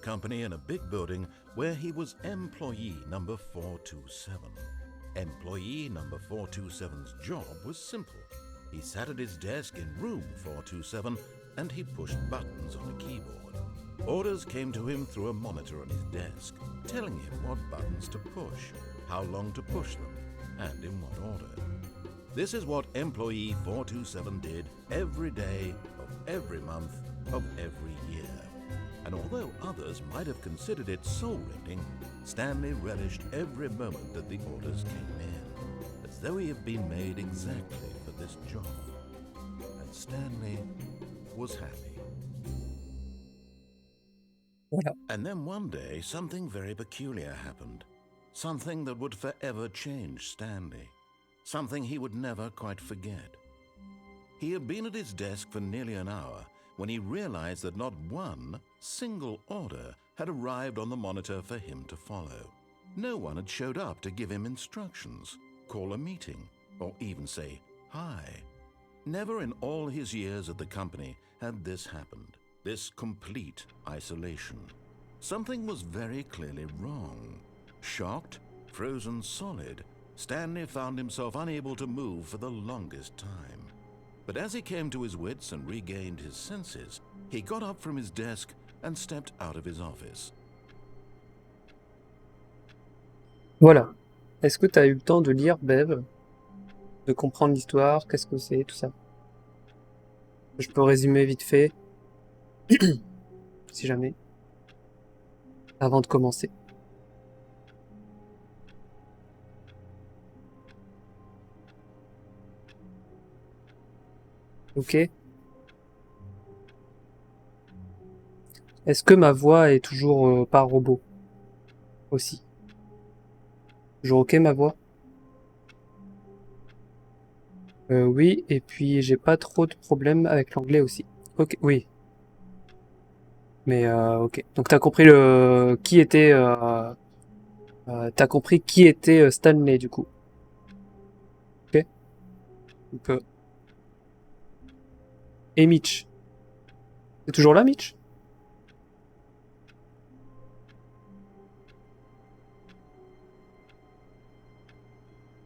company in a big building where he was employee number 427. Employee number 427's job was simple. He sat at his desk in room 427 and he pushed buttons on a keyboard. Orders came to him through a monitor on his desk, telling him what buttons to push, how long to push them, and in what order. This is what employee 427 did every day of every month of every year. And although others might have considered it soul-rending, Stanley relished every moment that the orders came in, as though he had been made exactly for this job. And Stanley was happy. Voilà. And then one day, something very peculiar happened. Something that would forever change Stanley. Something he would never quite forget. He had been at his desk for nearly an hour when he realized that not one single order had arrived on the monitor for him to follow. No one had showed up to give him instructions, call a meeting, or even say hi. Never in all his years at the company had this happened. This complete isolation. Something was very clearly wrong. Shocked, frozen solid, Stanley found himself unable to move for the longest time. But as he came to his wits and regained his senses, he got up from his desk and stepped out of his office. Voilà. Est-ce que tu as eu le temps de lire Bev? De comprendre l'histoire, qu'est-ce que c'est, tout ça? Je peux résumer vite fait, si jamais, avant de commencer. Ok. Est-ce que ma voix est toujours pas robot aussi? Toujours ok ma voix? Oui, et puis j'ai pas trop de problèmes avec l'anglais aussi. Ok, oui. Mais ok. Donc t'as compris qui était Stanley du coup. Ok. Donc et Mitch. C'est toujours là, Mitch?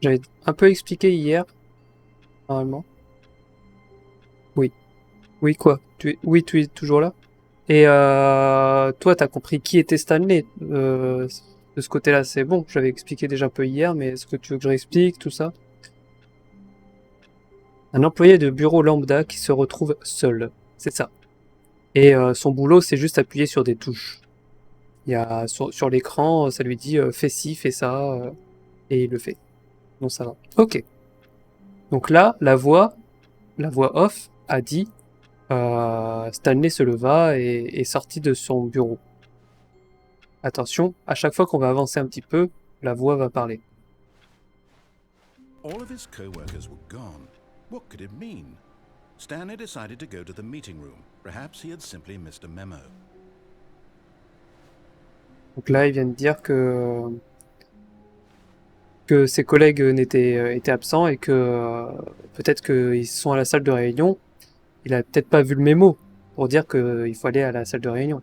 J'avais un peu expliqué hier, normalement. Oui. Oui, quoi? Oui, tu es toujours là? Et toi, t'as compris qui était Stanley de ce côté-là, c'est bon. J'avais expliqué déjà un peu hier, mais est-ce que tu veux que je réexplique tout ça? Un employé de bureau lambda qui se retrouve seul, c'est ça. Et son boulot, c'est juste appuyer sur des touches. Il y a sur l'écran, ça lui dit fais ci, fais ça, et il le fait. Donc ça va. Ok. Donc là, la voix off a dit Stanley se leva et est sorti de son bureau. Attention, à chaque fois qu'on va avancer un petit peu, la voix va parler. All of his co-workers were gone. What could it mean? Stanley decided to go to the meeting room. Perhaps he had simply missed a memo. Donc là, il vient de dire que ses collègues étaient absents et que peut-être qu'ils sont à la salle de réunion. Il a peut-être pas vu le mémo pour dire qu'il faut aller à la salle de réunion.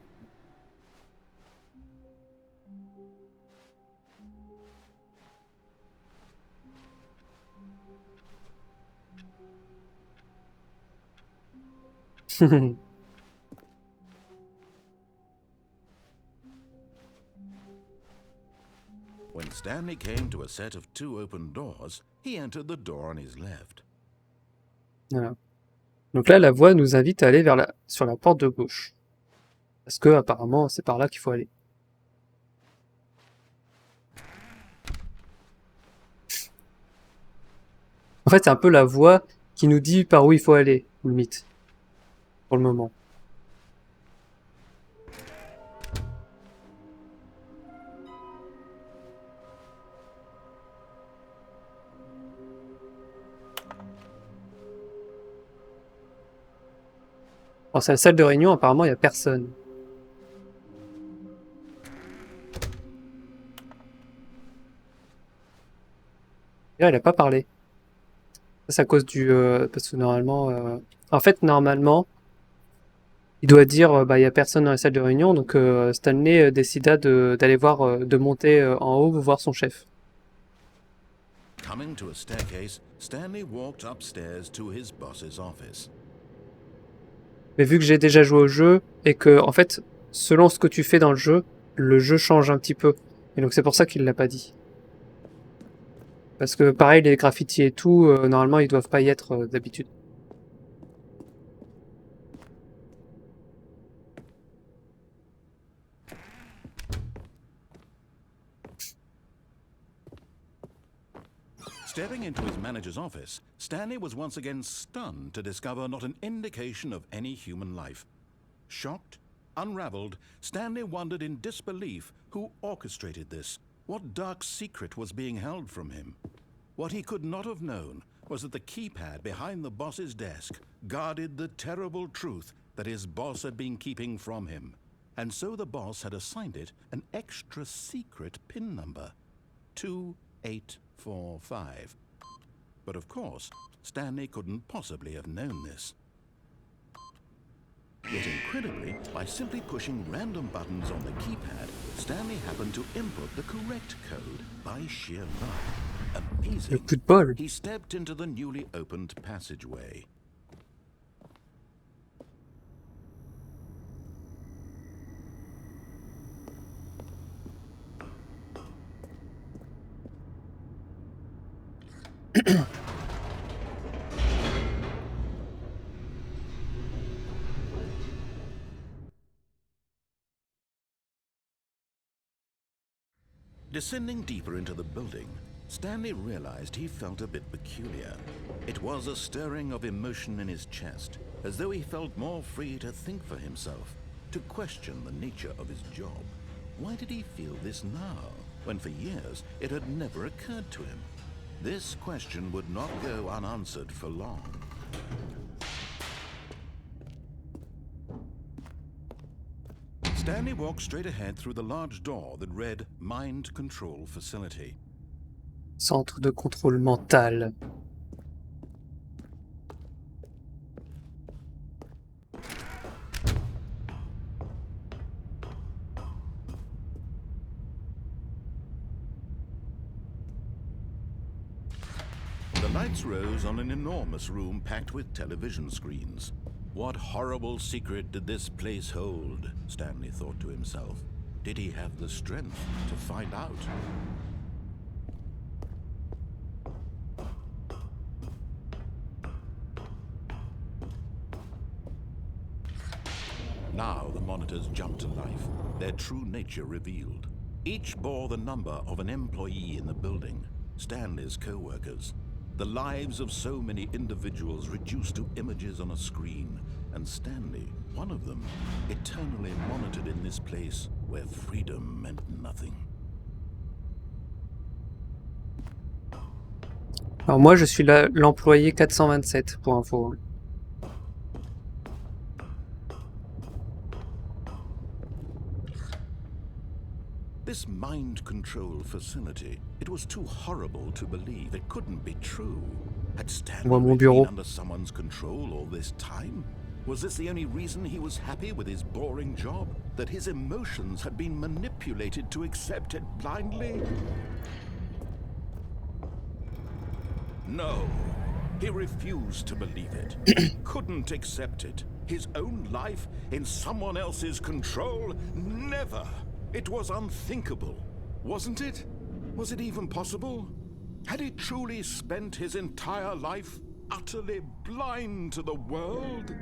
When Stanley came to a set of 2 open doors, he entered the door on his left. Voilà. Donc là, la voix nous invite à aller sur la porte de gauche. Parce que apparemment, c'est par là qu'il faut aller. En fait, c'est un peu la voix qui nous dit par où il faut aller, limite. Pour le moment. Alors, c'est la salle de réunion, apparemment, il n'y a personne. Là, il n'a pas parlé. Ça, c'est à cause du... parce que normalement... En fait, normalement... Il doit dire, bah, il y a personne dans la salle de réunion, donc Stanley décida d'aller voir, de monter en haut voir son chef. Coming to a staircase, Stanley walked upstairs to his boss's office. Mais vu que j'ai déjà joué au jeu, et que, en fait, selon ce que tu fais dans le jeu change un petit peu. Et donc c'est pour ça qu'il l'a pas dit. Parce que pareil, les graffitis et tout, normalement, ils doivent pas y être d'habitude. Stepping into his manager's office, Stanley was once again stunned to discover not an indication of any human life. Shocked, unraveled, Stanley wondered in disbelief who orchestrated this. What dark secret was being held from him? What he could not have known was that the keypad behind the boss's desk guarded the terrible truth that his boss had been keeping from him. And so the boss had assigned it an extra secret PIN number, 2845. But of course, Stanley couldn't possibly have known this. Yet incredibly, by simply pushing random buttons on the keypad, Stanley happened to input the correct code by sheer luck. Le Amazing. coup de bol. He stepped into the newly opened passageway. Descending deeper into the building, Stanley realized he felt a bit peculiar. It was a stirring of emotion in his chest, as though he felt more free to think for himself, to question the nature of his job. Why did he feel this now, when for years it had never occurred to him? This question would not go unanswered for long. Stanley walked straight ahead through the large door that read Mind Control Facility. Centre de contrôle mental. The lights rose on an enormous room packed with television screens. What horrible secret did this place hold? Stanley thought to himself. Did he have the strength to find out? Now the monitors jumped to life, their true nature revealed. Each bore the number of an employee in the building, Stanley's co-workers. The lives of so many individuals reduced to images on a screen, and Stanley, one of them, eternally monitored in this place where freedom meant nothing. Alors moi, je suis l'employé 427, pour info. This mind control facility, it was too horrible to believe. It couldn't be true. Had Stanley Moi, mon really bureau. been under someone's control all this time? Was this the only reason he was happy with his boring job? That his emotions had been manipulated to accept it blindly? No. He refused to believe it. He couldn't accept it. His own life in someone else's control? Never. It was unthinkable, wasn't it? Was it even possible? Had he truly spent his entire life utterly blind to the world?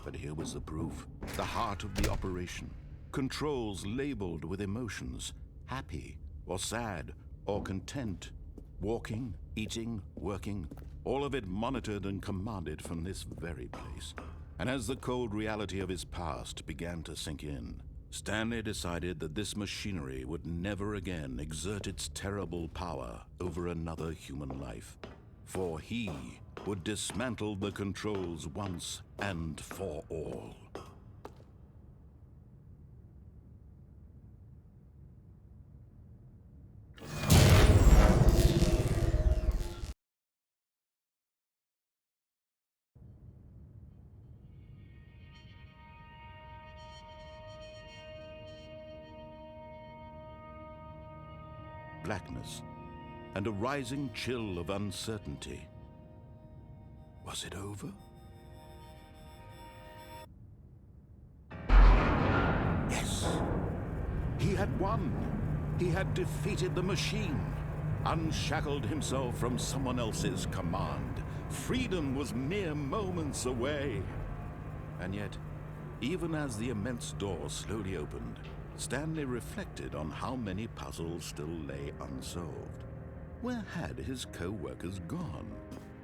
But here was the proof, the heart of the operation. Controls labeled with emotions, happy or sad or content. Walking, eating, working, all of it monitored and commanded from this very place. And as the cold reality of his past began to sink in, Stanley decided that this machinery would never again exert its terrible power over another human life. For he would dismantle the controls once and for all. blackness and a rising chill of uncertainty. Was it over? Yes! He had won! He had defeated the machine, unshackled himself from someone else's command. Freedom was mere moments away. And yet, even as the immense door slowly opened, Stanley reflected on how many puzzles still lay unsolved. Where had his co-workers gone?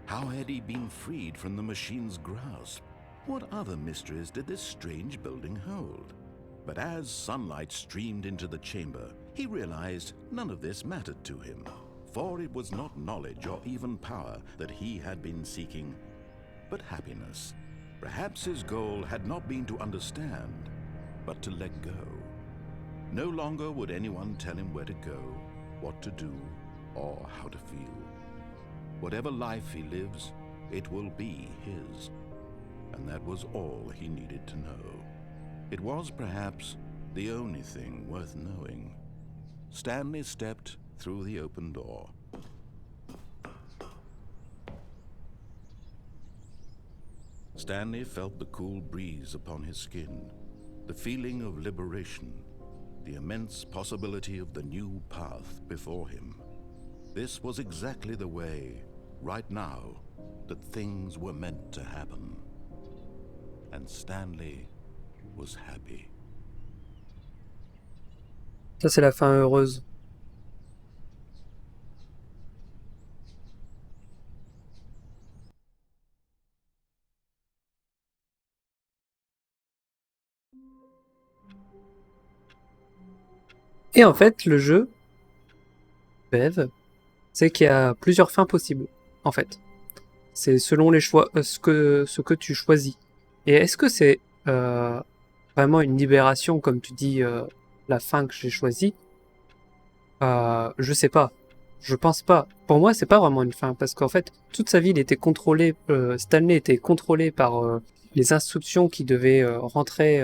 How had he been freed from the machine's grasp? What other mysteries did this strange building hold? But as sunlight streamed into the chamber, he realized none of this mattered to him, for it was not knowledge or even power that he had been seeking, but happiness. Perhaps his goal had not been to understand, but to let go. No longer would anyone tell him where to go, what to do, or how to feel. Whatever life he lives, it will be his. And that was all he needed to know. It was perhaps the only thing worth knowing. Stanley stepped through the open door. Stanley felt the cool breeze upon his skin, the feeling of liberation, the immense possibility of the new path before him. This was exactly the way, right now, that things were meant to happen. And Stanley was happy. Ça, c'est la fin heureuse. Et en fait, le jeu, Bev, c'est qu'il y a plusieurs fins possibles, en fait. C'est selon les choix, ce que tu choisis. Et est-ce que c'est vraiment une libération, comme tu dis, la fin que j'ai choisie? Je sais pas. Je pense pas. Pour moi, c'est pas vraiment une fin, parce qu'en fait, toute sa vie, il était contrôlé. Stanley était contrôlé par les instructions qui devaient rentrer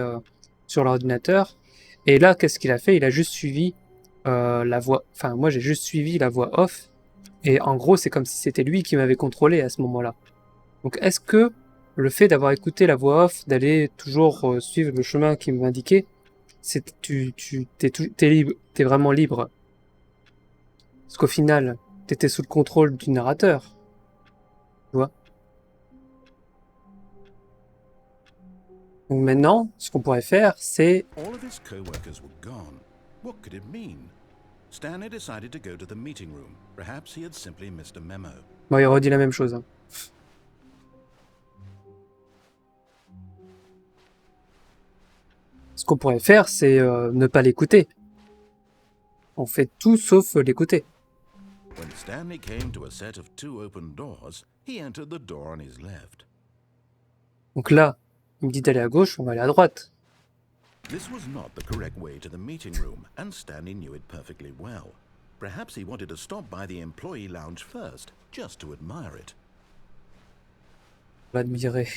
sur l'ordinateur. Et là, qu'est-ce qu'il a fait? Il a juste suivi la voix. Enfin, moi, j'ai juste suivi la voix off. Et en gros, c'est comme si c'était lui qui m'avait contrôlé à ce moment-là. Donc, est-ce que le fait d'avoir écouté la voix off, d'aller toujours suivre le chemin qu'il m'indiquait, t'es libre, t'es vraiment libre? Parce qu'au final, t'étais sous le contrôle du narrateur. Tu vois? Donc maintenant, ce qu'on pourrait faire, c'est... All of his co-workers were gone. What could it mean? Stanley decided to go to the meeting room. Perhaps he had simply missed a memo. Bon, il redit la même chose. Hein. Ce qu'on pourrait faire, c'est ne pas l'écouter. On fait tout sauf l'écouter. When Stanley came to a set of two open doors, he entered the door on his left. Donc là, il me dit d'aller à gauche, on va aller à droite. This was not the correct way to the meeting room, and Stanley knew it perfectly well. Perhaps he wanted to stop by the employee lounge first, just to admire it. On va admirer.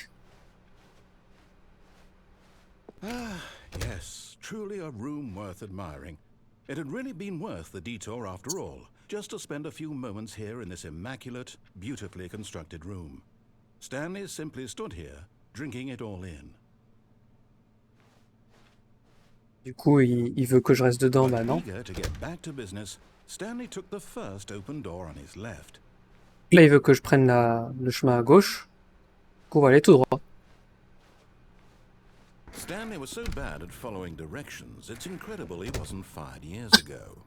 Ah, yes, truly a room worth admiring. It had really been worth the detour after all, just to spend a few moments here in this immaculate, beautifully constructed room. Stanley simply stood here, drinking it all in. Du coup, il veut que je reste dedans, bah non. Eager to get back to business, Stanley took the first open door on his left. Là, il veut que je prenne le chemin à gauche. Du coup, on va aller tout droit. Stanley was so bad at following directions, it's incredible he wasn't fired years ago.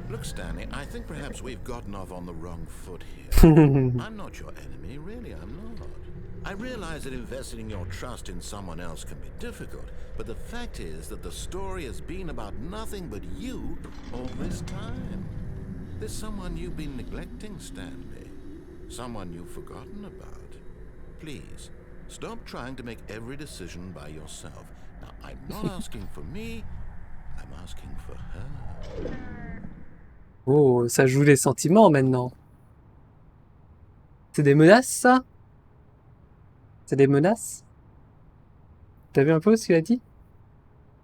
Look, Stanley, I think perhaps we've gotten off on the wrong foot here. I'm not your enemy, really, I'm not. I realize that investing your trust in someone else can be difficult, but the fact is that the story has been about nothing but you all this time. There's someone you've been neglecting, Stanley. Someone you've forgotten about. Please, stop trying to make every decision by yourself. Now, I'm not asking for me, I'm asking for her. Oh, ça joue les sentiments maintenant. C'est des menaces, ça? C'est des menaces? T'as vu un peu ce qu'il a dit?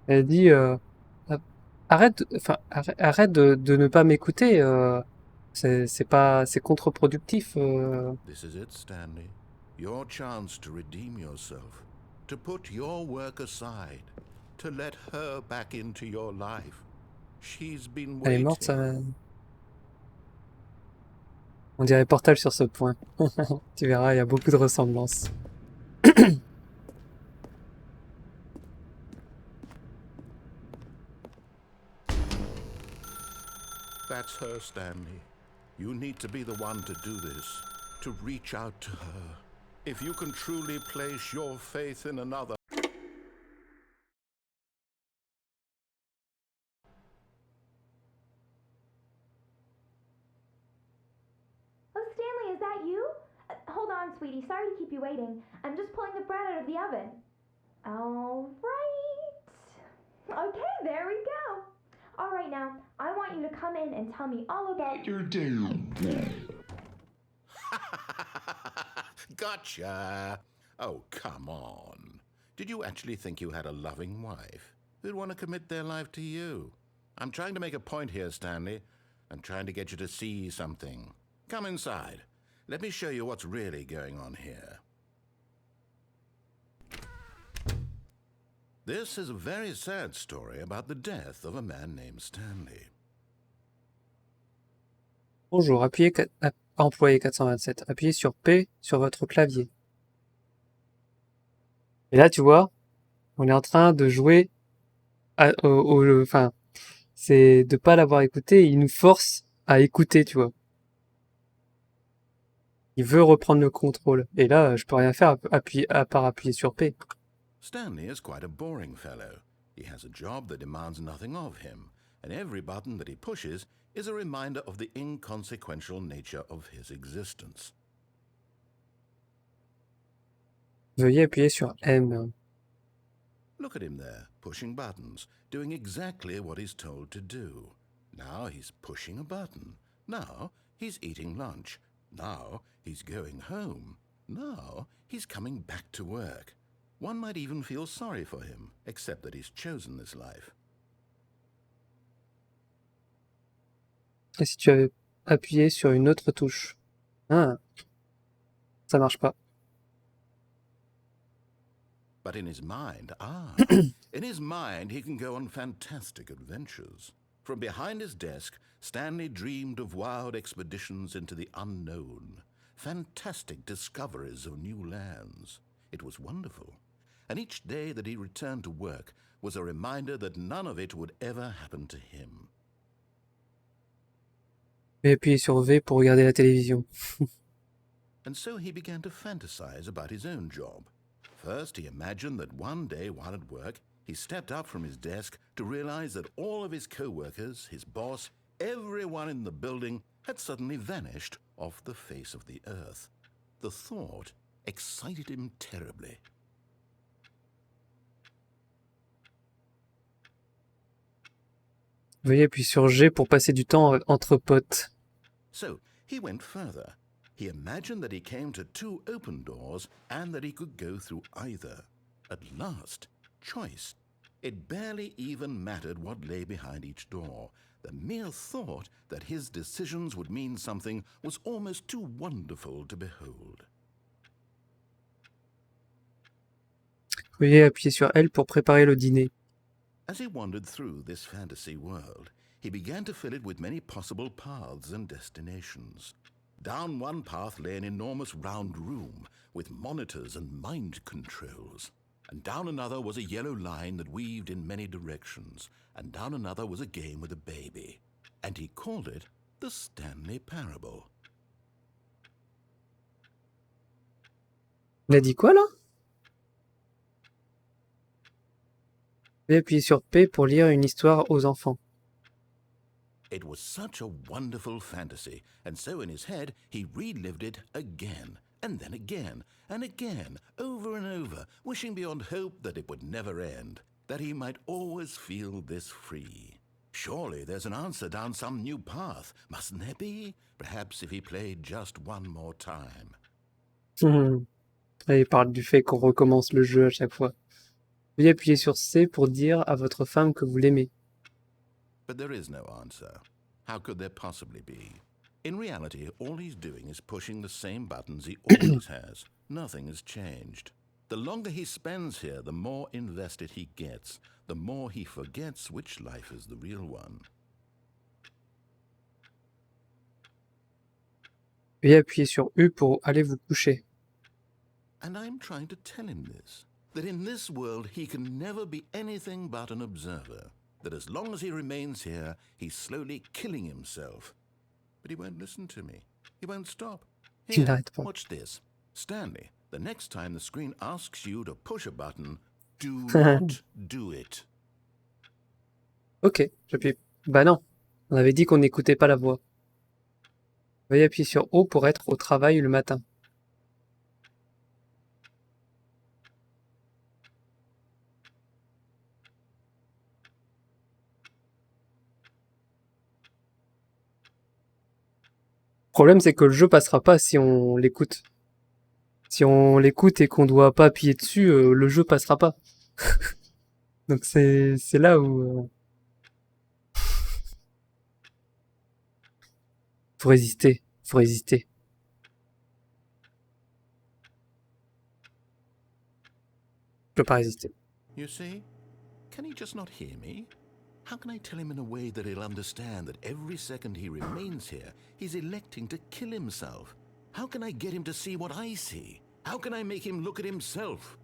Elle dit ah, arrête de ne pas m'écouter. C'est contre-productif. This is it, Stanley. Your chance to redeem yourself, to put your work aside, to let her back into your life. She's been Elle est morte, ça. waiting. On dirait Portal sur ce point. Tu verras, il y a beaucoup de ressemblances. That's her, Stanley. You need to be the one to do this, to reach out to her. If you can truly place your faith in another. Oh, Stanley, is that you? Hold on, sweetie. Sorry to keep you waiting. I'm just pulling the bread out of the oven. All right. Okay, there we go. All right, now, I want you to come in and tell me all about your day. Gotcha! Oh, come on. Did you actually think you had a loving wife who'd want to commit their life to you? I'm trying to make a point here, Stanley. I'm trying to get you to see something. Come inside. Let me show you what's really going on here. This is a very sad story about the death of a man named Stanley. Bonjour, employé 427. Appuyez sur P sur votre clavier. Et là, tu vois, on est en train de jouer enfin, c'est de pas l'avoir écouté. Il nous force à écouter, tu vois. Il veut reprendre le contrôle. Et là, je peux rien faire à part appuyer sur P. Stanley is quite a boring fellow. He has a job that demands nothing of him, and every button that he pushes is a reminder of the inconsequential nature of his existence. Veuillez appuyer sur M. Look at him there, pushing buttons, doing exactly what he's told to do. Now he's pushing a button. Now he's eating lunch. Now he's going home. Now he's coming back to work. One might even feel sorry for him, except that he's chosen this life. Et si tu avais appuyé sur une autre touche? Ah, ça marche pas. But in his mind, in his mind, he can go on fantastic adventures. From behind his desk, Stanley dreamed of wild expeditions into the unknown, fantastic discoveries of new lands. It was wonderful. And each day that he returned to work was a reminder that none of it would ever happen to him. Et appuyer sur V pour regarder la télévision. And so he began to fantasize about his own job. First, he imagined that one day while at work, he stepped up from his desk to realize that all of his co-workers, his boss, everyone in the building had suddenly vanished off the face of the earth. The thought excited him terribly. Veuillez appuyer sur G pour passer du temps entre potes. So he went further. He imagined that he came to two open doors and that he could go through either. At last, choice. It barely even mattered what lay behind each door. The mere thought that his decisions would mean something was almost too wonderful to behold. Veuillez appuyer sur L pour préparer le dîner. As he wandered through this fantasy world, he began to fill it with many possible paths and destinations. Down one path lay an enormous round room with monitors and mind controls. And down another was a yellow line that weaved in many directions. And down another was a game with a baby. And he called it the Stanley Parable. Il a dit quoi là? Veuillez appuyer sur P pour lire une histoire aux enfants. It was such a wonderful fantasy, and so in his head he relived it again, and then again, and again, over and over, wishing beyond hope that it would never end, that he might always feel this free. Surely there's an answer down some new path, mustn't there be? Perhaps if he played just one more time. Et il parle du fait qu'on recommence le jeu à chaque fois. Veuillez appuyer sur C pour dire à votre femme que vous l'aimez. But there is no answer. How could there possibly be? In reality, all he's doing is pushing the same buttons he always has. Nothing has changed. The longer he spends here, the more invested he gets, the more he forgets which life is the real one. Veuillez appuyer sur U pour aller vous coucher. And I'm trying to tell him this, that in this world he can never be anything but an observer, that as long as he remains here, he's slowly killing himself. But he won't listen to me. He won't stop. Il Here, n'arrête pas. watch this. Stanley, the next time the screen asks you to push a button, do not do it. Ok, j'appuie. Bah non, on avait dit qu'on n'écoutait pas la voix. Veuillez appuyer sur O pour être au travail le matin. Le problème, c'est que le jeu passera pas si on l'écoute. Si on l'écoute et qu'on doit pas appuyer dessus, le jeu passera pas. Donc c'est là où faut résister, faut résister. Je peux pas résister. You see? Can he just not hear me? How can I tell him in a way that he'll understand that every second he remains here, he's electing to kill himself? How can I get him to see what I see? How can I make him look at himself?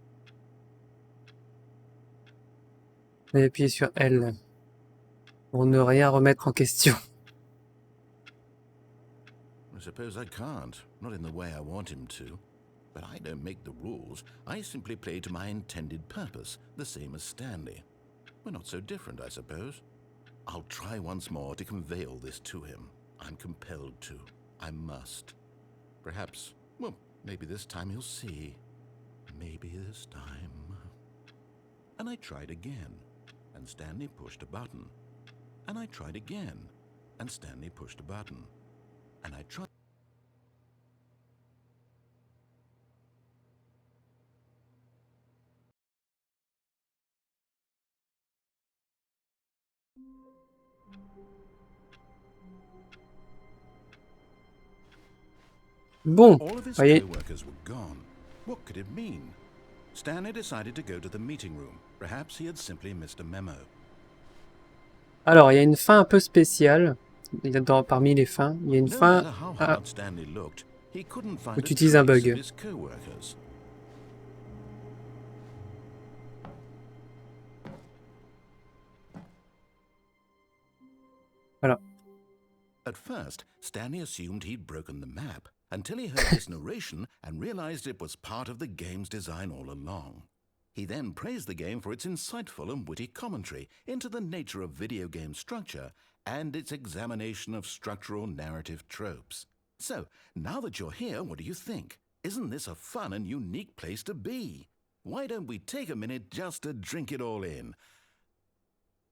Veuillez appuyer sur L pour ne rien remettre en question. I suppose I can't, not in the way I want him to. But I don't make the rules. I simply play to my intended purpose, the same as Stanley. We're not so different, I suppose. I'll try once more to convey all this to him. I'm compelled to. I must. Perhaps, well, maybe this time he'll see. Maybe this time. And I tried again, and Stanley pushed a button. And I tried again, and Stanley pushed a button. And I tried. Bon, All of his voyez, co-workers were gone. What could it mean? Stanley decided to go to the meeting room. Perhaps he had simply missed a memo. alors il y a une fin un peu spéciale. Parmi les fins, il y a une No fin matter how hard Stanley looked, he couldn't find où a tu utilises un trace bug. of his co-workers. Voilà. At first, Stanley assumed he'd broken the map until he heard this narration and realized it was part of the game's design all along. He then praised the game for its insightful and witty commentary into the nature of video game structure and its examination of structural narrative tropes. So, now that you're here, what do you think? Isn't this a fun and unique place to be? Why don't we take a minute just to drink it all in?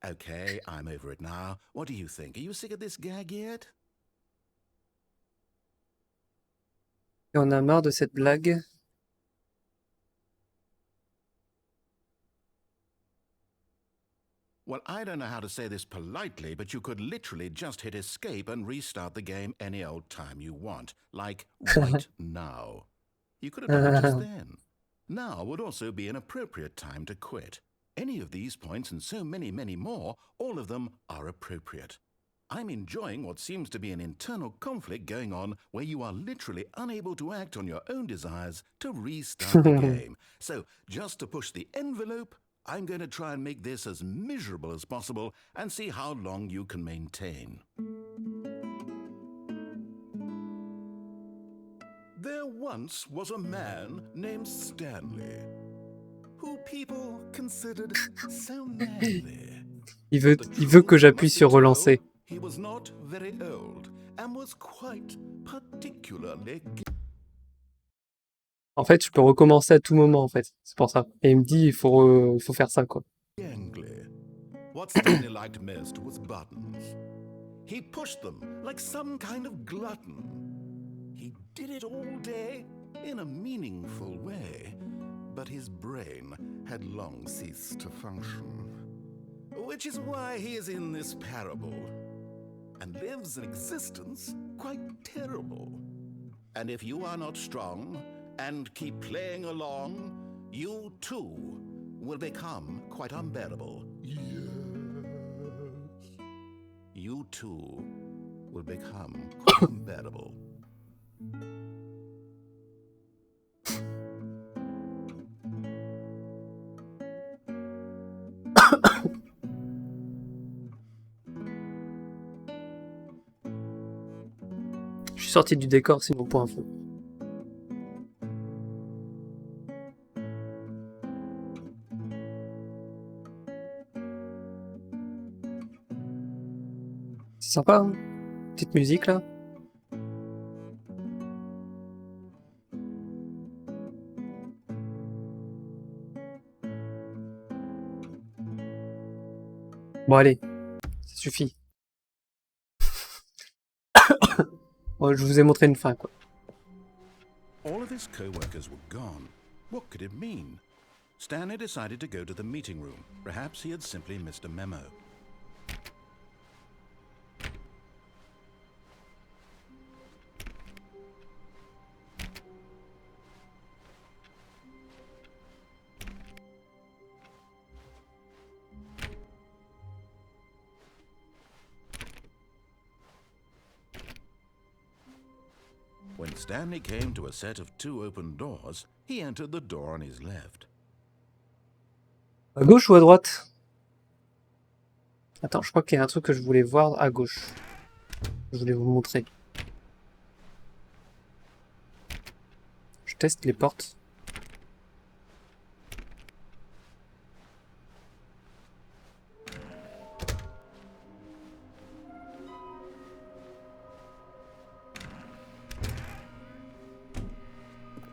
Okay, I'm over it now. What do you think? Are you sick of this gag yet? Et on a marre de cette blague. Well, I don't know how to say this politely, but you could literally just hit escape and restart the game any old time you want. Like, right now. You could have done it just then. Now would also be an appropriate time to quit. Any of these points and so many, many more, all of them are appropriate. I'm enjoying what seems to be an internal conflict going on where you are literally unable to act on your own desires to restart the game. So, just to push the envelope, I'm going to try and make this as miserable as possible and see how long you can maintain. There once was a man named Stanley, who people considered so manly. Il veut que j'appuie sur relancer. He was not very old and was quite particularly En fait, je peux recommencer à tout moment, en fait. C'est pour ça. Et il me dit, il faut faire ça, quoi. gangly. What Stanley liked most was buttons. He pushed them like some kind of glutton. He did it all day in a meaningful way, but his brain had long ceased to function. Which is why he is in this parable, and lives an existence quite terrible. And if you are not strong and keep playing along, you too will become quite unbearable. Yes. You too will become quite unbearable. Je suis sorti du décor sinon pour info. C'est sympa, hein? Petite musique là. Bon allez, ça suffit. Bon, je vous ai montré une fin quoi. All of his co-workers were gone. What could it mean? Stanley decided to go to the meeting room. Perhaps he had simply missed a memo. When Stanley came to a set of 2 open doors, he entered the door on his left. À gauche ou à droite? Attends, je crois qu'il y a un truc que je voulais voir à gauche. Je voulais vous montrer. Je teste les portes.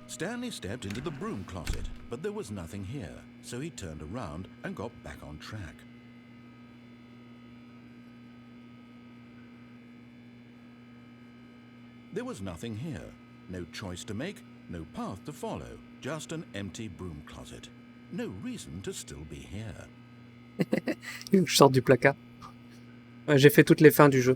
Stanley stepped into the broom closet, but there was nothing here, so he turned around and got back on track. There was nothing here. No choice to make, no path to follow, just an empty broom closet. No reason to still be here. Je sors du placard. Ouais, j'ai fait toutes les fins du jeu.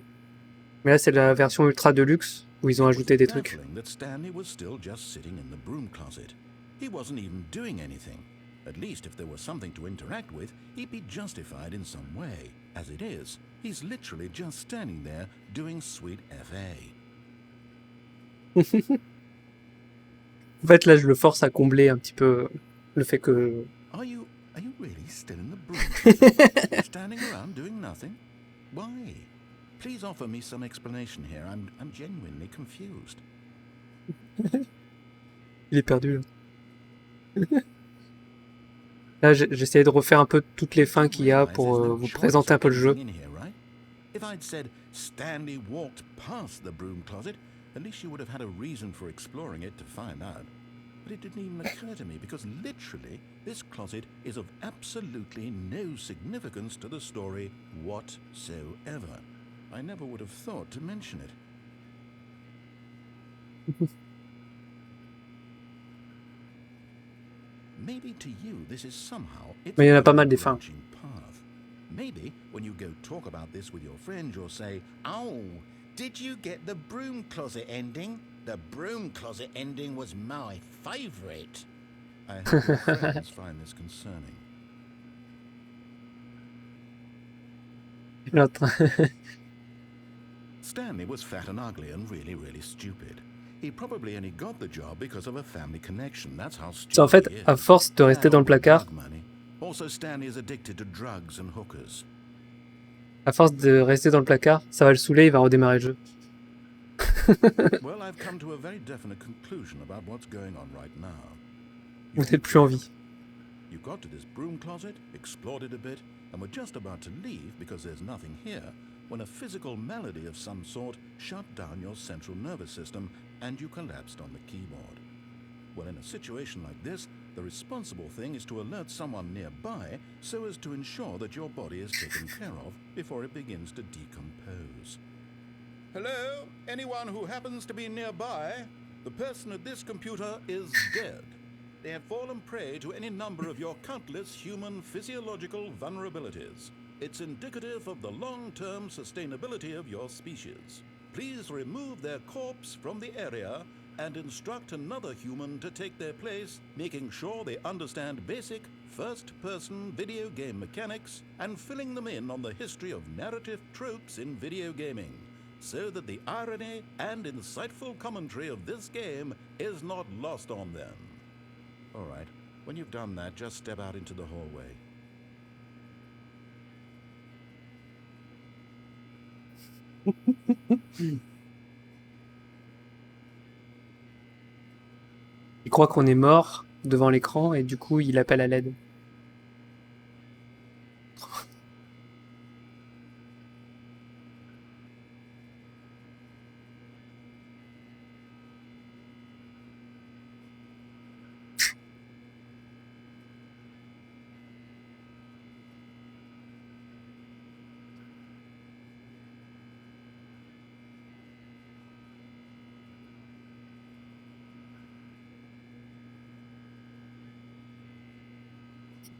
Mais là, c'est la version ultra deluxe où ils ont ajouté des trucs. Baffling that Stanley was still just sitting in the broom closet. He wasn't even doing anything. At least if there was something to interact with, he'd be justified in some way. As it is, he's literally just standing there doing sweet FA. En fait, là, je le force à combler un petit peu le fait que... Are you really still in the broom closet? Standing around doing nothing? Why? Please offer me some explanation here. I'm genuinely confused. Il est perdu, là. Là, j'essayais de refaire un peu toutes les fins qu'il y a pour vous présenter un peu le jeu. If I'd said Stanley walked past the broom closet, at least you would have had a reason for exploring it to find out. But it didn't even occur to me because literally this closet is of absolutely no significance to the story whatsoever. I never would have thought to mention it. Maybe to you this is somehow Mais il y en a pas mal des fins. path. Maybe when you go talk about this with your friends, you'll say, "Oh, did you get the broom closet ending? The broom closet ending was my favorite." I hope your friends find this concerning. L'autre. Stanley was fat and ugly and really, really stupid. He probably only got the job because of a family connection. That's how stupid En fait, he is. à force de rester dans le placard, Drug money. Also, Stanley is addicted to drugs and hookers. à force de rester dans le placard, ça va le saouler, il va redémarrer le jeu. Well, I've come to a very definite conclusion about what's going on right now. Vous n'êtes plus en vie. You got to this broom closet, explored it a bit, and were just about to leave because there's nothing here when a physical malady of some sort shut down your central nervous system and you collapsed on the keyboard. Well, in a situation like this, the responsible thing is to alert someone nearby so as to ensure that your body is taken care of before it begins to decompose. Hello? Anyone who happens to be nearby? The person at this computer is dead. They have fallen prey to any number of your countless human physiological vulnerabilities. It's indicative of the long-term sustainability of your species. Please remove their corpse from the area and instruct another human to take their place, making sure they understand basic first-person video game mechanics and filling them in on the history of narrative tropes in video gaming, so that the irony and insightful commentary of this game is not lost on them. All right, when you've done that, just step out into the hallway. Il croit qu'on est mort devant l'écran et du coup il appelle à l'aide.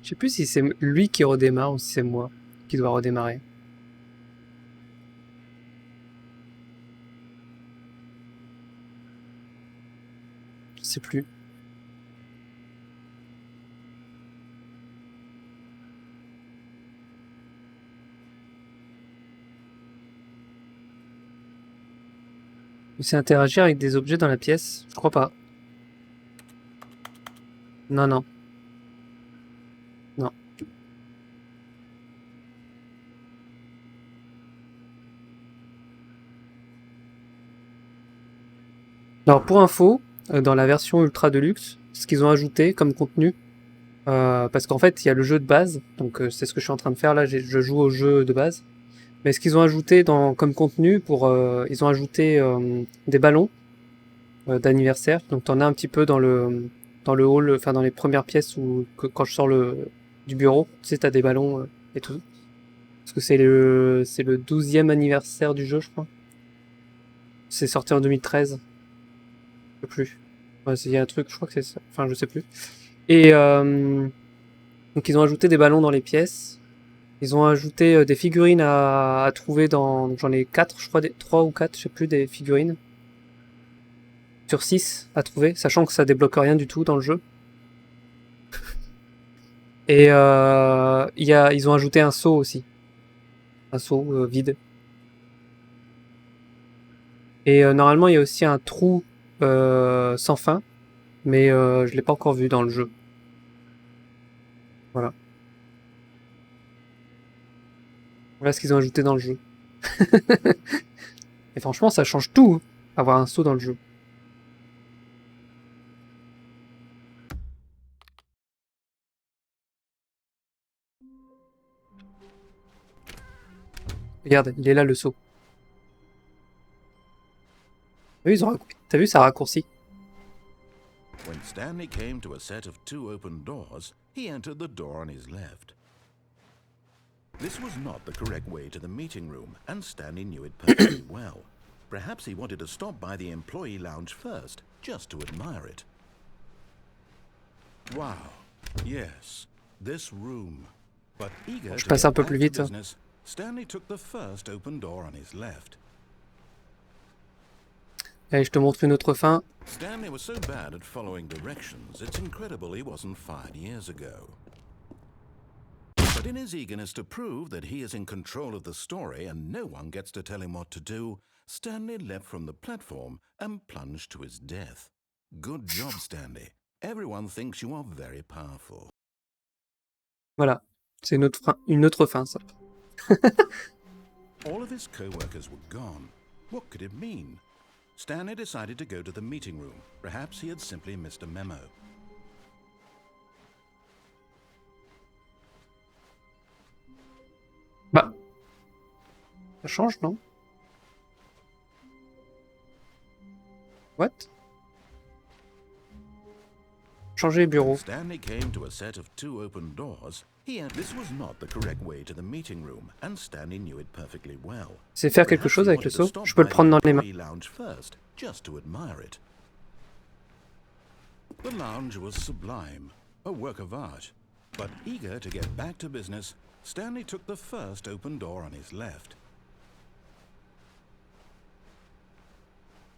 Je sais plus si c'est lui qui redémarre ou si c'est moi qui dois redémarrer. Je sais plus. C'est interagir avec des objets dans la pièce? Je crois pas. Non, non. Non. Alors pour info, dans la version Ultra Deluxe, ce qu'ils ont ajouté comme contenu, parce qu'en fait il y a le jeu de base, donc c'est ce que je suis en train de faire là, je joue au jeu de base. Mais ce qu'ils ont ajouté comme contenu, ils ont ajouté des ballons d'anniversaire. Donc t'en as un petit peu dans le hall, enfin dans les premières pièces quand je sors du bureau, tu sais, t'as des ballons et tout. Parce que c'est le 12e anniversaire du jeu, je crois. C'est sorti en 2013. Je sais plus. Ouais, il y a un truc, je crois que c'est ça. Enfin, je sais plus. Et donc ils ont ajouté des ballons dans les pièces. Ils ont ajouté des figurines à trouver dans... Donc j'en ai 4, je crois, 3 ou 4, je sais plus, des figurines. Sur 6 à trouver, sachant que ça débloque rien du tout dans le jeu. Et ils ont ajouté un seau aussi. Un seau vide. Et normalement, il y a aussi un trou sans fin, mais je l'ai pas encore vu dans le jeu. Voilà. Voilà ce qu'ils ont ajouté dans le jeu. Et franchement, ça change tout, hein, avoir un seau dans le jeu. Regarde, il est là le seau. T'as vu, ça raccourcit. When Stanley came to a set of 2 open doors, he entered the door on his left. This was not the correct way to the meeting room, and Stanley knew it perfectly well. Perhaps he wanted to stop by the employee lounge first, just to admire it. Wow, yes, this room. But eager Je to passe get un peu back plus to vite. business, Stanley took the first open door on his left. Allez, je te montre une autre fin. Stanley was so bad at following directions, it's incredible he wasn't fired years ago. But in his eagerness to prove that he is in control of the story and no one gets to tell him what to do, Stanley leapt from the platform and plunged to his death. Good job, Stanley. Everyone thinks you are very powerful. Voilà, c'est une autre fin, ça. All of his co-workers were gone. What could it mean? Stanley decided to go to the meeting room. Perhaps he had simply missed a memo. Bah, ça change, non? What? Changer les bureaux. Stanley came to a set of 2 open doors. This was not the correct way to the meeting room, and Stanley knew it perfectly well. C'est faire quelque chose avec le seau? Je peux le prendre dans les mains. Lounge first, just to admire it. The lounge was sublime, a work of art. But eager to get back to business, Stanley took the first open door on his left.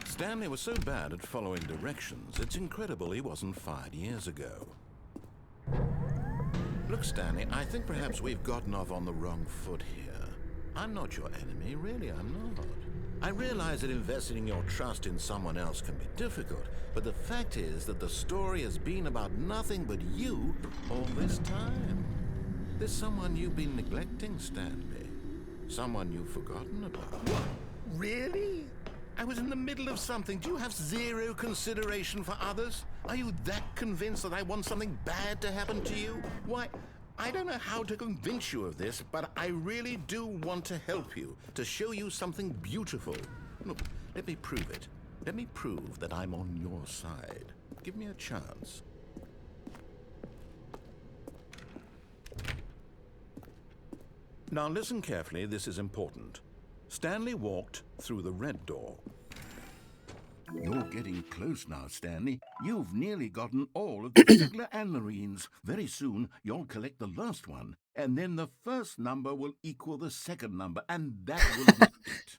Stanley was so bad at following directions, it's incredible he wasn't fired years ago. Look, Stanley, I think perhaps we've gotten off on the wrong foot here. I'm not your enemy, really, I'm not. I realize that investing your trust in someone else can be difficult, but the fact is that the story has been about nothing but you all this time. There's someone you've been neglecting, Stanley. Someone you've forgotten about. What? Really? I was in the middle of something. Do you have zero consideration for others? Are you that convinced that I want something bad to happen to you? Why, I don't know how to convince you of this, but I really do want to help you, to show you something beautiful. Look, let me prove it. Let me prove that I'm on your side. Give me a chance. Now listen carefully, this is important. Stanley walked through the red door. You're getting close now, Stanley. You've nearly gotten all of the Figler and Marines. Very soon, you'll collect the last one, and then the first number will equal the second number, and that will be it.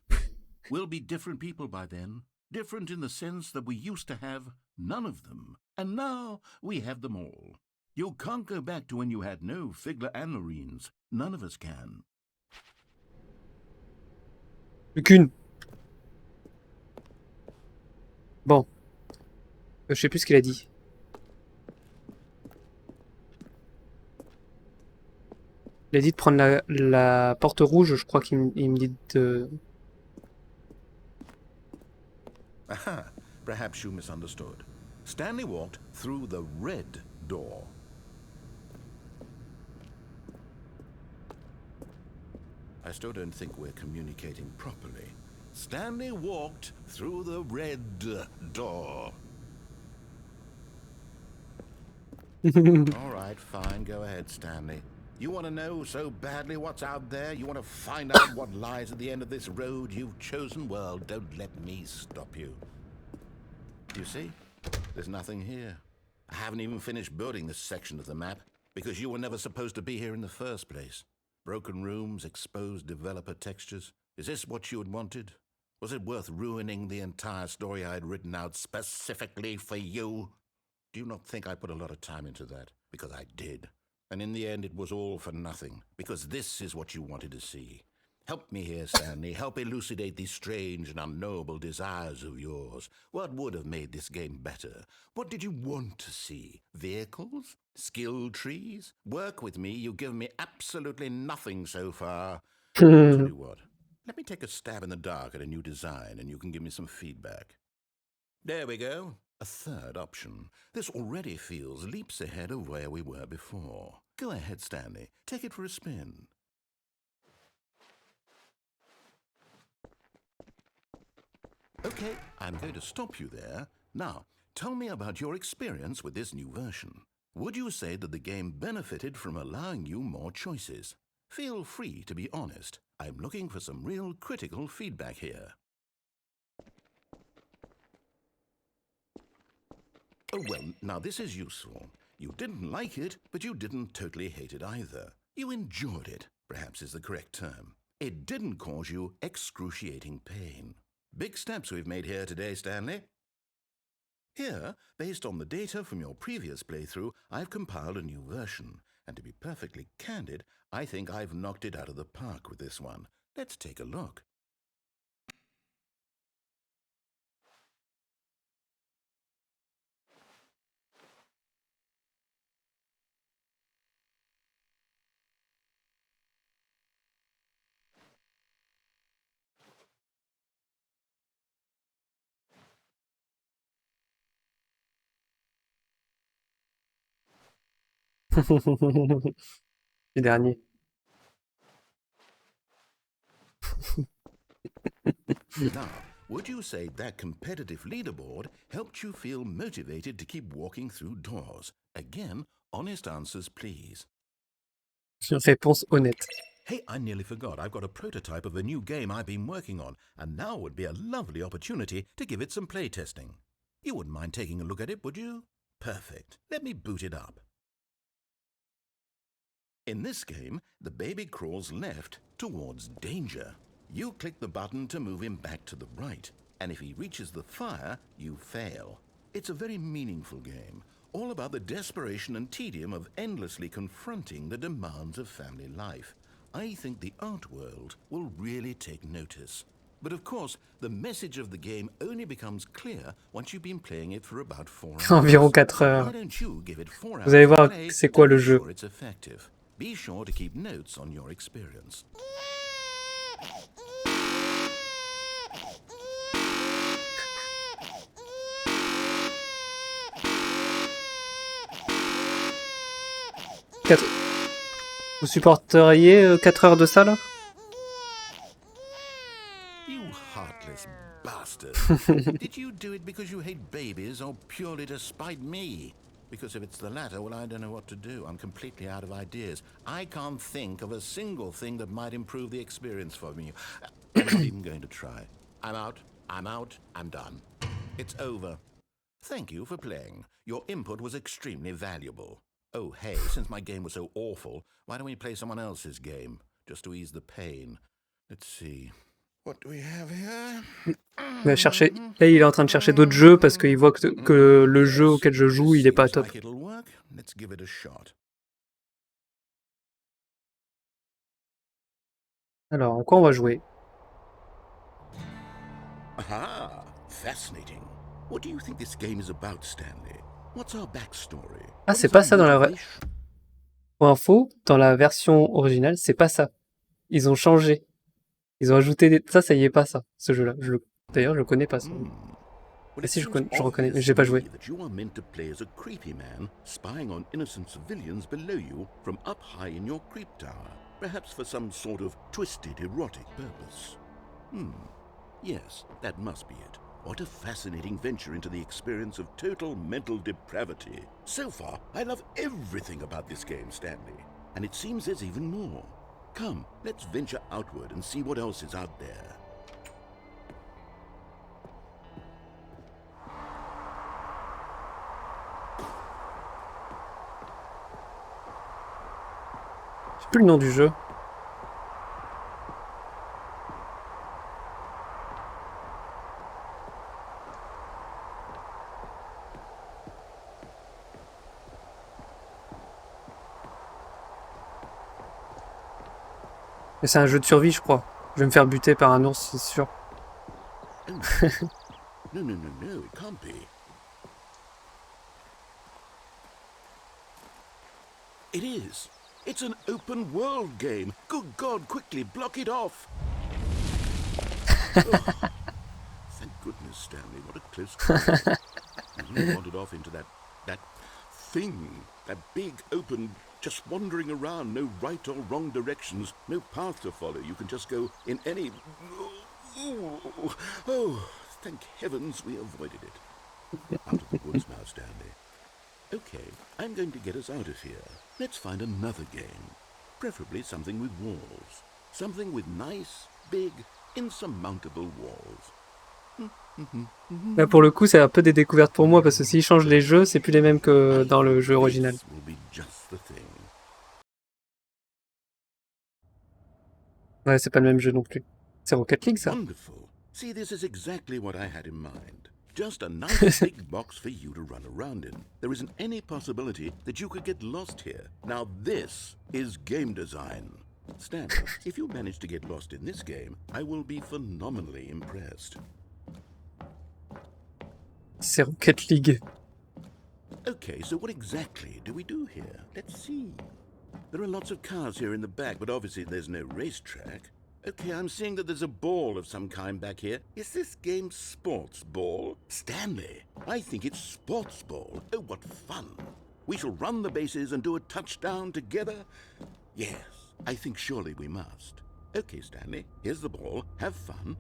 We'll be different people by then. Different in the sense that we used to have none of them, and now we have them all. You can't go back to when you had no Figler and Marines. None of us can. Plus qu'une. Bon. Je sais plus ce qu'il a dit. Il a dit de prendre la porte rouge, je crois qu'il me dit de... Aha, perhaps you misunderstood. Stanley walked through the red door. I still don't think we're communicating properly. Stanley walked through the red door. All right, fine. Go ahead, Stanley. You want to know so badly what's out there? You want to find out what lies at the end of this road you've chosen? Well, don't let me stop you. You see? There's nothing here. I haven't even finished building this section of the map because you were never supposed to be here in the first place. Broken rooms, exposed developer textures. Is this what you had wanted? Was it worth ruining the entire story I had written out specifically for you? Do you not think I put a lot of time into that? Because I did. And in the end, it was all for nothing. Because this is what you wanted to see. Help me here, Stanley. Help elucidate these strange and unknowable desires of yours. What would have made this game better? What did you want to see? Vehicles? Skill trees? Work with me. You've given me absolutely nothing so far. Tell you what. Let me take a stab in the dark at a new design, and you can give me some feedback. There we go. A third option. This already feels leaps ahead of where we were before. Go ahead, Stanley. Take it for a spin. Okay, I'm going to stop you there. Now, tell me about your experience with this new version. Would you say that the game benefited from allowing you more choices? Feel free to be honest. I'm looking for some real critical feedback here. Oh, well, now this is useful. You didn't like it, but you didn't totally hate it either. You enjoyed it, perhaps is the correct term. It didn't cause you excruciating pain. Big steps we've made here today, Stanley. Here, based on the data from your previous playthrough, I've compiled a new version. And to be perfectly candid, I think I've knocked it out of the park with this one. Let's take a look. Le dernier. Now, would you say that competitive leaderboard helped you feel motivated to keep walking through doors? Again, honest answers, please. Réponse honnête. Hey, I nearly forgot. I've got a prototype of a new game I've been working on, and now would be a lovely opportunity to give it some playtesting. You wouldn't mind taking a look at it, would you? Perfect. Let me boot it up. In this game, the baby crawls left towards danger. You click the button to move him back to the right, and if he reaches the fire, you fail. It's a very meaningful game, all about the desperation and tedium of endlessly confronting the demands of family life. I think the art world will really take notice. But of course, the message of the game only becomes clear once you've been playing it for about 4 hours. Environ 4 heures. Why don't you give it 4 hours Vous allez voir to play c'est quoi to le be jeu. sure it's effective. Be sure to keep notes on your experience. Vous supporteriez 4 heures de ça là? You heartless bastard. Did you do it because you hate babies or purely to spite me? Because if it's the latter, well, I don't know what to do. I'm completely out of ideas. I can't think of a single thing that might improve the experience for me. I'm not even going to try. I'm out. I'm done. It's over. Thank you for playing. Your input was extremely valuable. Oh, hey, since my game was so awful, why don't we play someone else's game, just to ease the pain? Let's see. What do we have here? Il va chercher... Là, il est en train de chercher d'autres jeux parce qu'il voit que le jeu auquel je joue, il est pas top. Like it'll work. Let's give it a shot. Alors, en quoi on va jouer? Aha! Fascinating. What do you think this game is about, Stanley? What's our backstory? Ah, What c'est is pas our ça dans la... motivation? Pour info, dans la version originale, c'est pas ça. Ils ont changé. Ils ont ajouté des... Ça y est pas ça, ce jeu-là. D'ailleurs, je connais pas ça. Well, Ah it si, je seems reconnais, mais obvious j'ai pas to joué. me that you are meant to play as a creepy man, spying on innocent civilians below you from up high in your creep tower, perhaps for some sort of twisted erotic purpose. Yes, that must be it. What a fascinating venture into the experience of total mental depravity. So far, I love everything about this game, Stanley. And it seems there's even more. Come, let's venture outward and see what else is out there. J'ai plus le nom du jeu. Mais c'est un jeu de survie, je crois. Je vais me faire buter par un ours, c'est sûr. No, it can't be. It is. It's an open world game. Good God, quickly block it off. Oh, thank goodness, Stanley. What a close call. You really wandered off into that thing. That big, open, just wandering around. No right or wrong directions. No path to follow. You can just go in any... Oh, thank heavens we avoided it. Out of the woods now, Stanley. Okay, I'm going to get us out of here. Let's find another game. Preferably something with walls. Something with nice, big, insurmountable walls. Là, pour le coup, c'est un peu des découvertes pour moi, parce que s'ils changent les jeux, c'est plus les mêmes que dans le jeu original. This will be just the thing. Ouais, c'est pas le même jeu non plus. C'est Rocket League, ça. Wonderful. See, this is exactly what I had in mind. Just a nice big box for you to run around in. There isn't any possibility that you could get lost here. Now this is game design. Stanley, if you manage to get lost in this game, I will be phenomenally impressed. C'est Rocket League. Okay, so what exactly do we do here? Let's see. There are lots of cars here in the back, but obviously there's no racetrack. Okay, I'm seeing that there's a ball of some kind back here. Is this game sports ball? Stanley, I think it's sports ball. Oh, what fun. We shall run the bases and do a touchdown together. Yes, I think surely we must. Okay, Stanley, here's the ball. Have fun.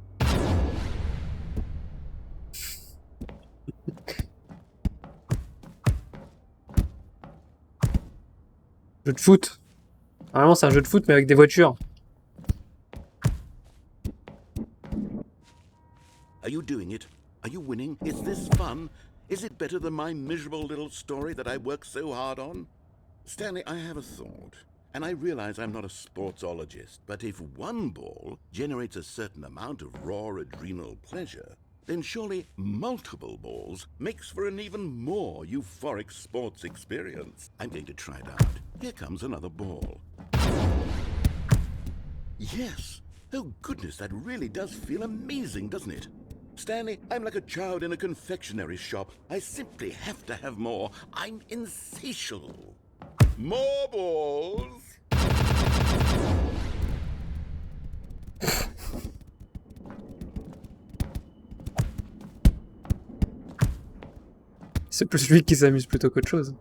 Jeu de foot. Normalement, c'est un jeu de foot, mais avec des voitures. Are you doing it? Are you winning? Is this fun? Is it better than my miserable little story that I worked so hard on? Stanley, I have a thought. And I realize I'm not a sportsologist, but if one ball generates a certain amount of raw adrenal pleasure, then surely multiple balls makes for an even more euphoric sports experience. I'm going to try it out. Here comes another ball. Yes! Oh goodness, that really does feel amazing, doesn't it? Stanley, I'm like a child in a confectionery shop. I simply have to have more. I'm insatiable. More balls! C'est plus lui qui s'amuse plutôt qu'autre chose.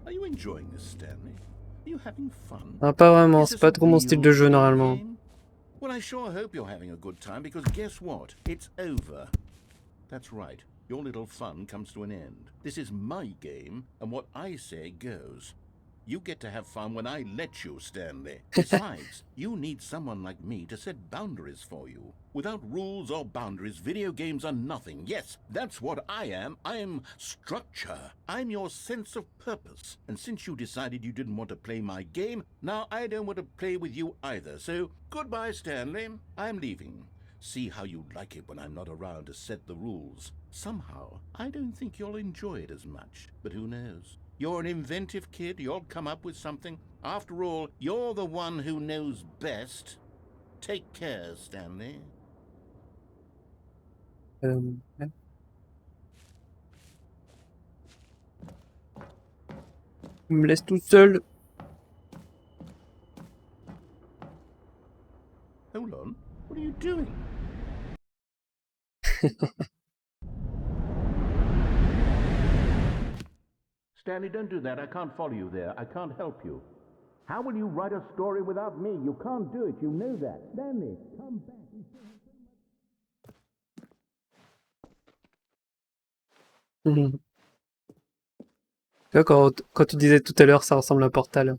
Are you enjoying this, Stanley? Are you having fun? Ah, pas vraiment, Is c'est this pas a trop mon style de real jeu fun normalement. game? Well, I sure hope you're having a good time, because guess what? It's over. That's right. Your little fun comes to an end. This is my game, and what I say goes. You get to have fun when I let you, Stanley. Besides, you need someone like me to set boundaries for you. Without rules or boundaries, video games are nothing. Yes, that's what I am. I'm structure. I'm your sense of purpose. And since you decided you didn't want to play my game, now I don't want to play with you either. So, goodbye, Stanley. I'm leaving. See how you like it when I'm not around to set the rules. Somehow, I don't think you'll enjoy it as much. But who knows? You're an inventive kid. You'll come up with something. After all, you're the one who knows best. Take care, Stanley. Ouais. Il me laisse tout seul. Hold on. What are you doing? Stanley, don't do that. I can't follow you there. I can't help you. How will you write a story without me? You can't do it. You know that. Stanley, come back. Mhm. Tu vois, quand tu disais tout à l'heure, ça ressemble à un Portal.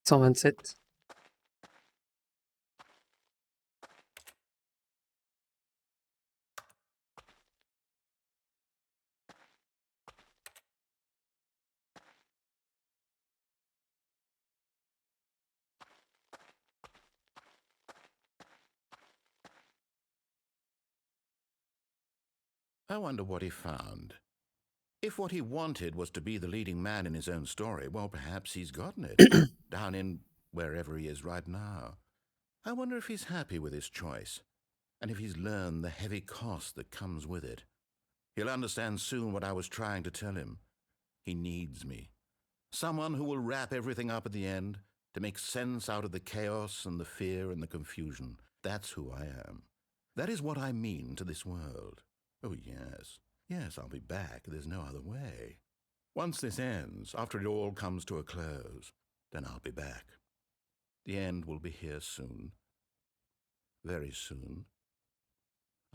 « 127. » I wonder what he found. If what he wanted was to be the leading man in his own story, well, perhaps he's gotten it, down in wherever he is right now. I wonder if he's happy with his choice, and if he's learned the heavy cost that comes with it. He'll understand soon what I was trying to tell him. He needs me. Someone who will wrap everything up at the end, to make sense out of the chaos and the fear and the confusion. That's who I am. That is what I mean to this world. Oh, yes. Yes, I'll be back. There's no other way. Once this ends, after it all comes to a close, then I'll be back. The end will be here soon. Very soon.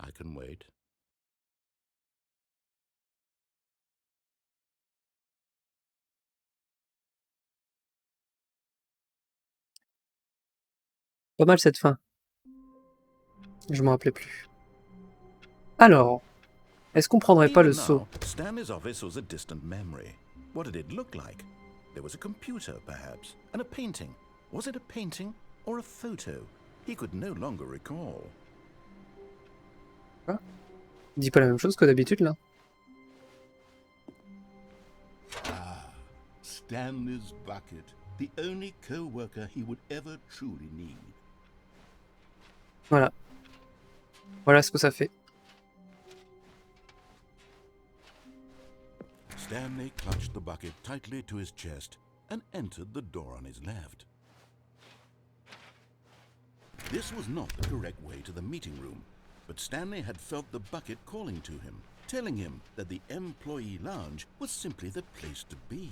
I can wait. Pas mal cette fin. Je m'en rappelais plus. Alors, est-ce qu'on prendrait pas Even le saut? now, Stanley's office was a distant memory. What did it look like? There was a computer, perhaps, and a painting. Was it a painting or a photo? He could no longer recall. Il dit pas la même chose que d'habitude là. Ah, Stanley's bucket, the only co-worker he would ever truly need. Voilà. Voilà ce que ça fait. Stanley clutched the bucket tightly to his chest and entered the door on his left. This was not the correct way to the meeting room, but Stanley had felt the bucket calling to him, telling him that the employee lounge was simply the place to be.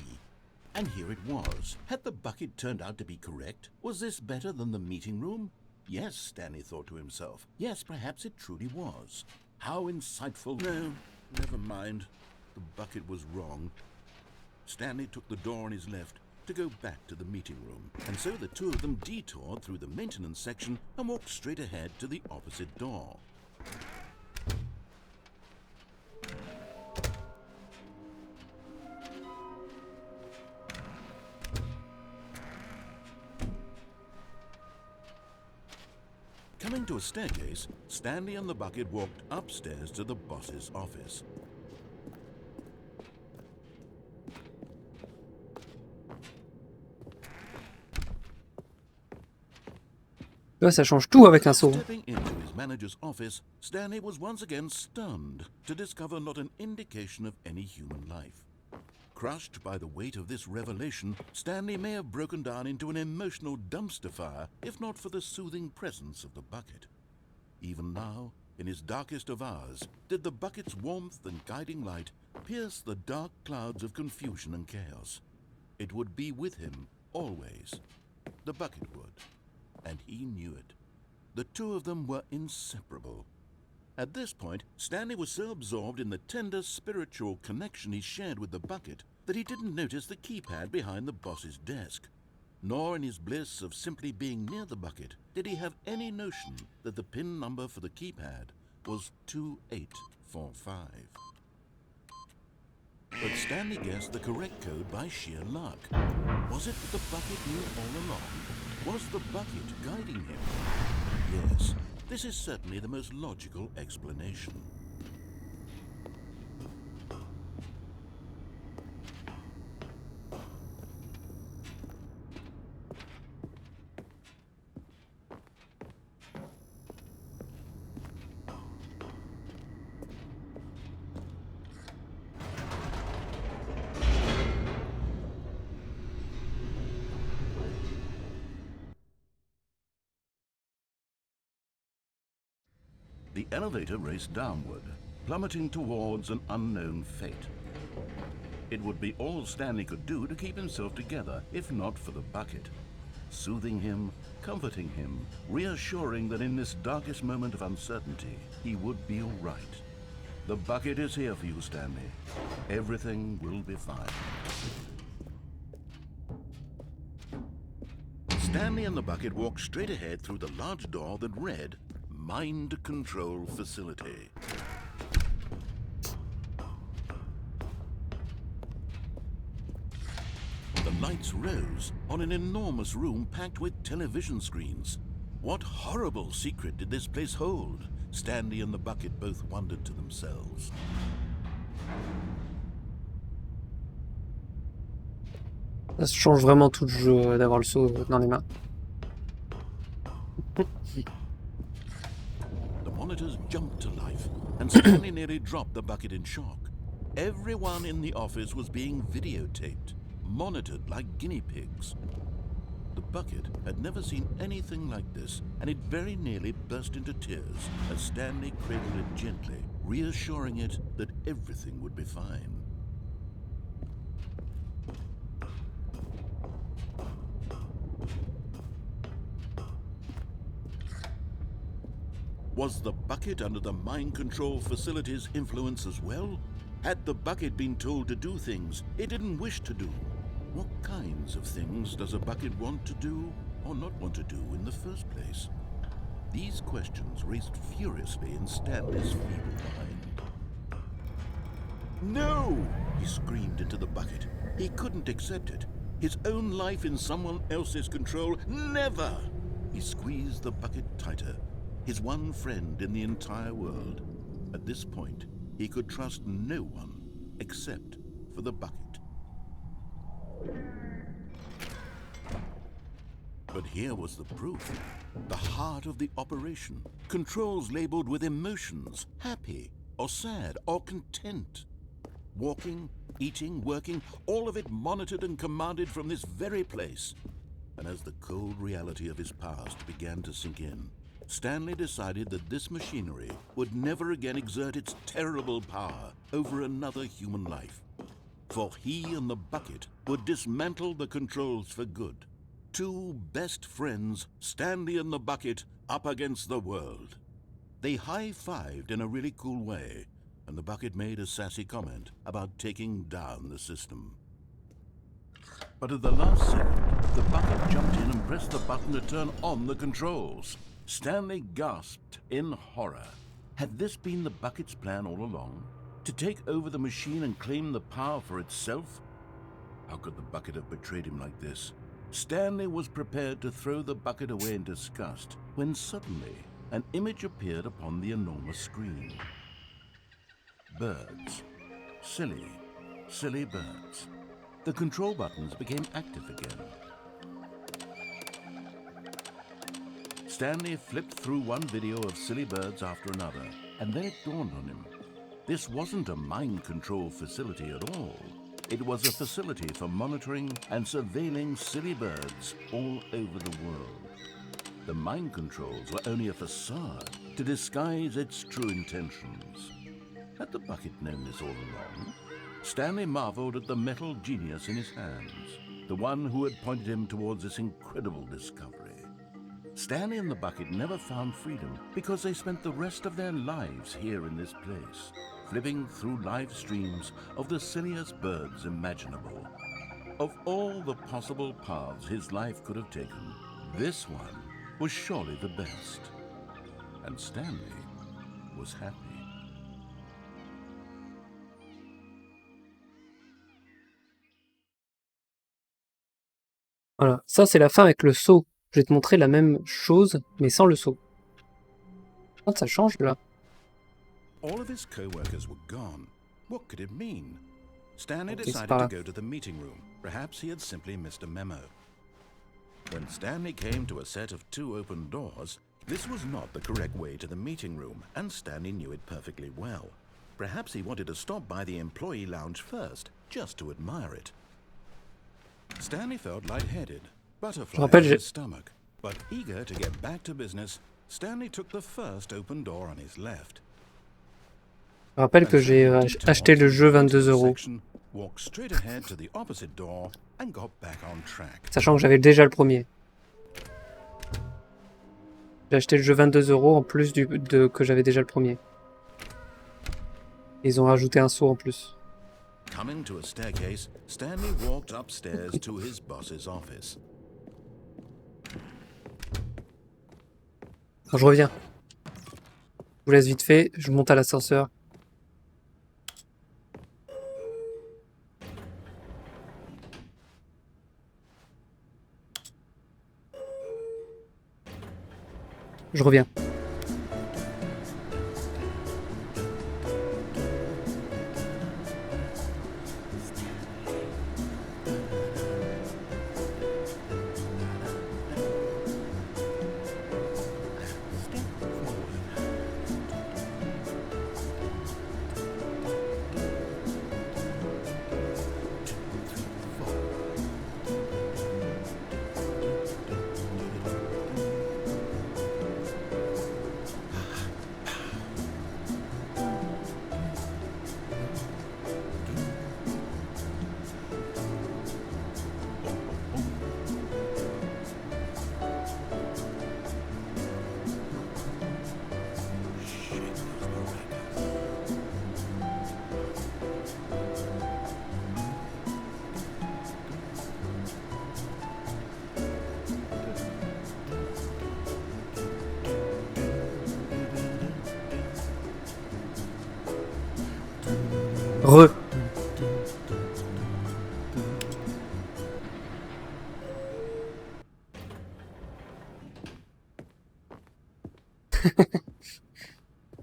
And here it was. Had the bucket turned out to be correct? Was this better than the meeting room? Yes, Stanley thought to himself. Yes, perhaps it truly was. How insightful. No, never mind. The bucket was wrong. Stanley took the door on his left to go back to the meeting room, and so the two of them detoured through the maintenance section and walked straight ahead to the opposite door. Coming to a staircase, Stanley and the bucket walked upstairs to the boss's office. Là, ça change tout avec un saut. Stepping into his manager's office, Stanley was once again stunned to discover not an indication of any human life. Crushed by the weight of this revelation, Stanley may have broken down into an emotional dumpster fire if not for the soothing presence of the bucket. Even now, in his darkest of hours, did the bucket's warmth and guiding light pierce the dark clouds of confusion and chaos. It would be with him always. The bucket would. And he knew it. The two of them were inseparable. At this point, Stanley was so absorbed in the tender spiritual connection he shared with the bucket that he didn't notice the keypad behind the boss's desk. Nor in his bliss of simply being near the bucket did he have any notion that the PIN number for the keypad was 2845. But Stanley guessed the correct code by sheer luck. Was it that the bucket knew all along? Was the bucket guiding him? Yes, this is certainly the most logical explanation. The elevator raced downward, plummeting towards an unknown fate. It would be all Stanley could do to keep himself together, if not for the bucket. Soothing him, comforting him, reassuring that in this darkest moment of uncertainty, he would be all right. The bucket is here for you, Stanley. Everything will be fine. Stanley and the bucket walked straight ahead through the large door that read, Mind Control Facility. The lights rose on an enormous room packed with television screens. What horrible secret did this place hold? Stanley and the bucket both wondered to themselves. Ça change vraiment tout le jeu d'avoir le saut dans les mains. The monitors jumped to life, and Stanley nearly dropped the bucket in shock. Everyone in the office was being videotaped, monitored like guinea pigs. The bucket had never seen anything like this, and it very nearly burst into tears as Stanley cradled it gently, reassuring it that everything would be fine. Was the bucket under the mind control facility's influence as well? Had the bucket been told to do things it didn't wish to do? What kinds of things does a bucket want to do or not want to do in the first place? These questions raced furiously in Stanley's feeble mind. No! He screamed into the bucket. He couldn't accept it. His own life in someone else's control, never! He squeezed the bucket tighter. His one friend in the entire world. At this point, he could trust no one except for the bucket. But here was the proof. The heart of the operation. Controls labeled with emotions, happy or sad or content. Walking, eating, working, all of it monitored and commanded from this very place. And as the cold reality of his past began to sink in, Stanley decided that this machinery would never again exert its terrible power over another human life. For he and the bucket would dismantle the controls for good. Two best friends, Stanley and the bucket, up against the world. They high-fived in a really cool way, and the bucket made a sassy comment about taking down the system. But at the last second, the bucket jumped in and pressed the button to turn on the controls. Stanley gasped in horror. Had this been the bucket's plan all along? To take over the machine and claim the power for itself? How could the bucket have betrayed him like this? Stanley was prepared to throw the bucket away in disgust when suddenly an image appeared upon the enormous screen. Birds. Silly, silly birds. The control buttons became active again. Stanley flipped through one video of silly birds after another, and then it dawned on him. This wasn't a mind control facility at all. It was a facility for monitoring and surveilling silly birds all over the world. The mind controls were only a facade to disguise its true intentions. Had the bucket known this all along? Stanley marveled at the metal genius in his hands, the one who had pointed him towards this incredible discovery. Stanley and the bucket never found freedom because they spent the rest of their lives here in this place, flipping through live streams of the silliest birds imaginable. Of all the possible paths his life could have taken, this one was surely the best. And Stanley was happy. Voilà, ça c'est la fin avec le saut. Je vais te montrer la même chose, mais sans le saut. Quand ça change là. All of his co-workers were gone. What could it mean? Stanley Okay, decided to go to the meeting room. Perhaps he had simply missed a memo. When Stanley came to a set of 2 open doors, this was not the correct way to the meeting room, and Stanley knew it perfectly well. Perhaps he wanted to stop by the employee lounge first, just to admire it. Stanley felt lightheaded, butterflies in his stomach. But eager to get back to business, Stanley took the first open door on his left. Je rappelle que j'ai acheté le jeu 22 €. Walked straight ahead to the opposite door and got back on track. Sachant que j'avais déjà le premier. J'ai acheté le jeu 22 € en plus que j'avais déjà le premier. Ils ont rajouté un saut en plus. Coming to a staircase, Stanley walked upstairs to his boss's office. Alors, je reviens. Je vous laisse vite fait, je monte à l'ascenseur. Je reviens.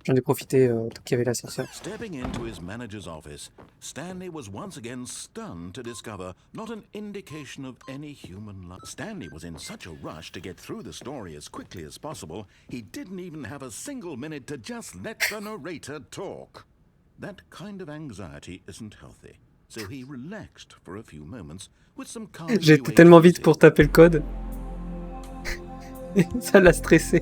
J'en ai profité qu'il y avait l'ascenseur. Stepping into his manager's office, Stanley was once again stunned to discover not an indication of any human life. Stanley was in such a rush to get through the story as quickly as possible, he didn't even have a single minute to just let the narrator talk. That kind of anxiety isn't healthy, so he relaxed for a few moments with some calming J'ai été tellement vite pour taper le code. Ça l'a stressé.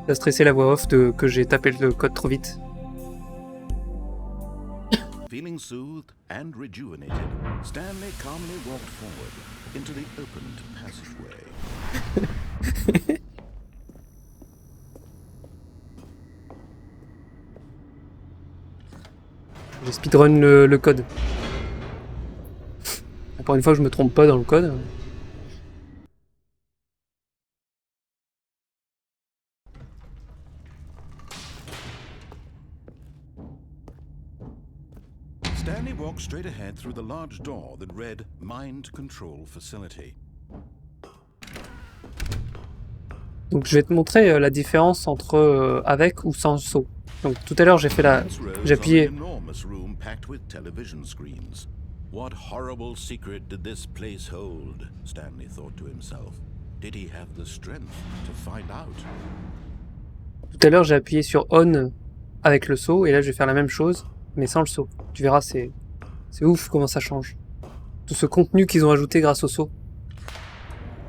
Ça a stressé la voix off que j'ai tapé le code trop vite. Feeling soothed and rejuvenated, Stanley calmly walked forward into the opened passageway. J'ai speedrun le code. Pour une fois que je me trompe pas dans le code. Stanley walked straight ahead through the large door that read Mind Control Facility. Donc je vais te montrer la différence entre avec ou sans saut. Donc tout à l'heure j'ai appuyé. What horrible secret did this place hold? Stanley thought to himself. Did he have the strength to find out? Tout à l'heure j'ai appuyé sur on avec le saut et là je vais faire la même chose mais sans le saut. Tu verras, c'est ouf comment ça change. Tout ce contenu qu'ils ont ajouté grâce au saut.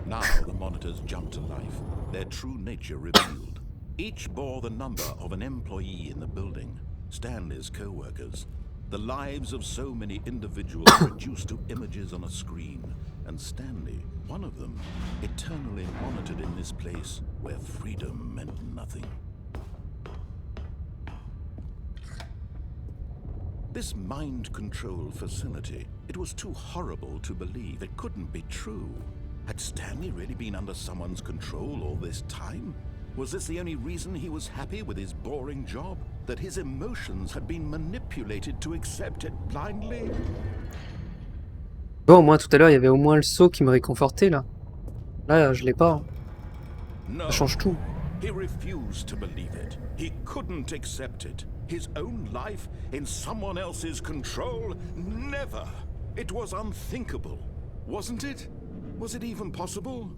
Now the monitors jumped to life, their true nature revealed. Each bore the number of an employee in the building, Stanley's co-workers. The lives of so many individuals reduced to images on a screen, and Stanley, one of them, eternally monitored in this place where freedom meant nothing. This mind control facility, it was too horrible to believe. It couldn't be true. Had Stanley really been under someone's control all this time? Was this the only reason he was happy with his boring job? That his emotions had been manipulated to accept it blindly? Bon, au moins tout à l'heure il y avait au moins le saut qui me réconfortait là. Là je l'ai pas. Ça change tout. He refused to believe it. He couldn't accept it. His own life in someone else's control? Never! It was unthinkable, wasn't it? Was it even possible?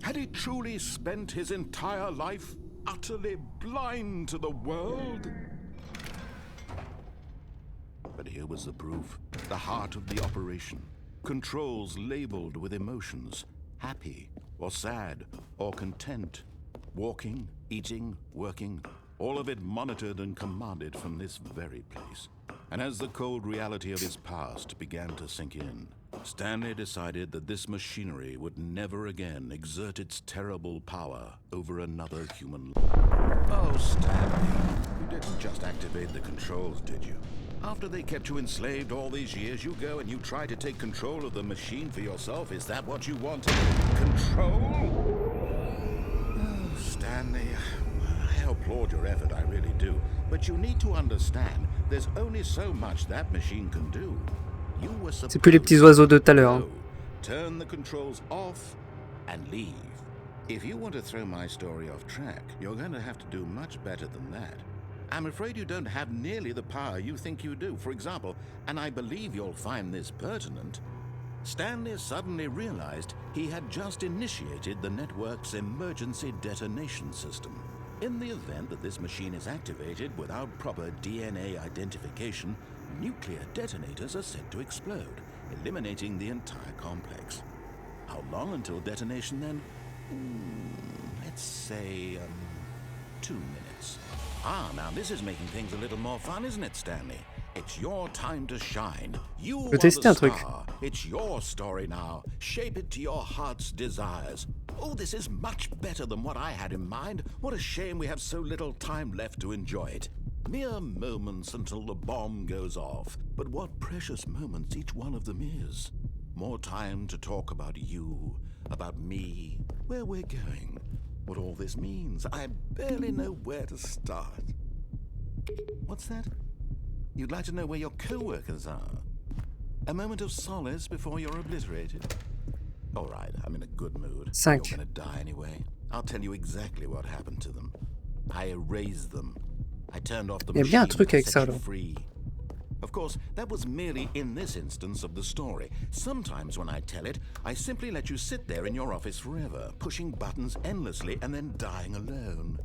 Had he truly spent his entire life utterly blind to the world? But here was the proof, the heart of the operation. Controls labeled with emotions, happy or sad or content. Walking, eating, working, all of it monitored and commanded from this very place. And as the cold reality of his past began to sink in, Stanley decided that this machinery would never again exert its terrible power over another human life. Oh, Stanley, you didn't just activate the controls, did you? After they kept you enslaved all these years, you go and you try to take control of the machine for yourself? Is that what you wanted? Control? Oh, Stanley, I applaud your effort, I really do. But you need to understand, there's only so much that machine can do. C'est plus les petits oiseaux de tout à l'heure. Turn the controls off and leave. If you want to throw my story off track, you're going to have to do much better than that. I'm afraid you don't have nearly the power you think you do. For example, and I believe you'll find this pertinent, Stanley suddenly realized he had just initiated the network's emergency detonation system. In the event that this machine is activated without proper DNA identification, nuclear detonators are said to explode, eliminating the entire complex. How long until detonation then? Let's say 2 minutes. Now this is making things a little more fun, isn't it, Stanley? It's your time to shine. You are the star. It's your story now. Shape it to your heart's desires. Oh, this is much better than what I had in mind. What a shame we have so little time left to enjoy it. Mere moments until the bomb goes off. But what precious moments each one of them is. More time to talk about you, about me, where we're going, what all this means. I barely know where to start. What's that? You'd like to know where your co-workers are? A moment of solace before you're obliterated? All right, I'm in a good mood. 5. You're gonna die anyway. I'll tell you exactly what happened to them. I erased them. I turned off the Il y a bien un machine truc and avec ça, set you là. free. Of course, that was merely in this instance of the story. Sometimes when I tell it, I simply let you sit there in your office forever, pushing buttons endlessly and then dying alone.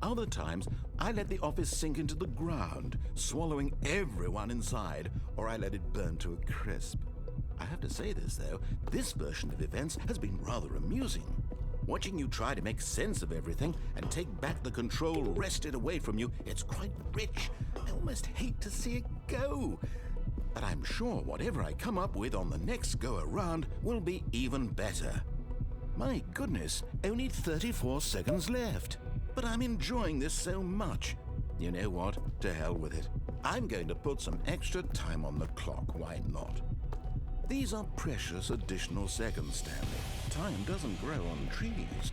Other times, I let the office sink into the ground, swallowing everyone inside, or I let it burn to a crisp. I have to say this, though, this version of events has been rather amusing. Watching you try to make sense of everything and take back the control wrested away from you, it's quite rich. I almost hate to see it go. But I'm sure whatever I come up with on the next go-around will be even better. My goodness, only 34 seconds left. But I'm enjoying this so much. You know what? To hell with it. I'm going to put some extra time on the clock, why not? These are precious additional seconds, Stanley. Time doesn't grow on trees.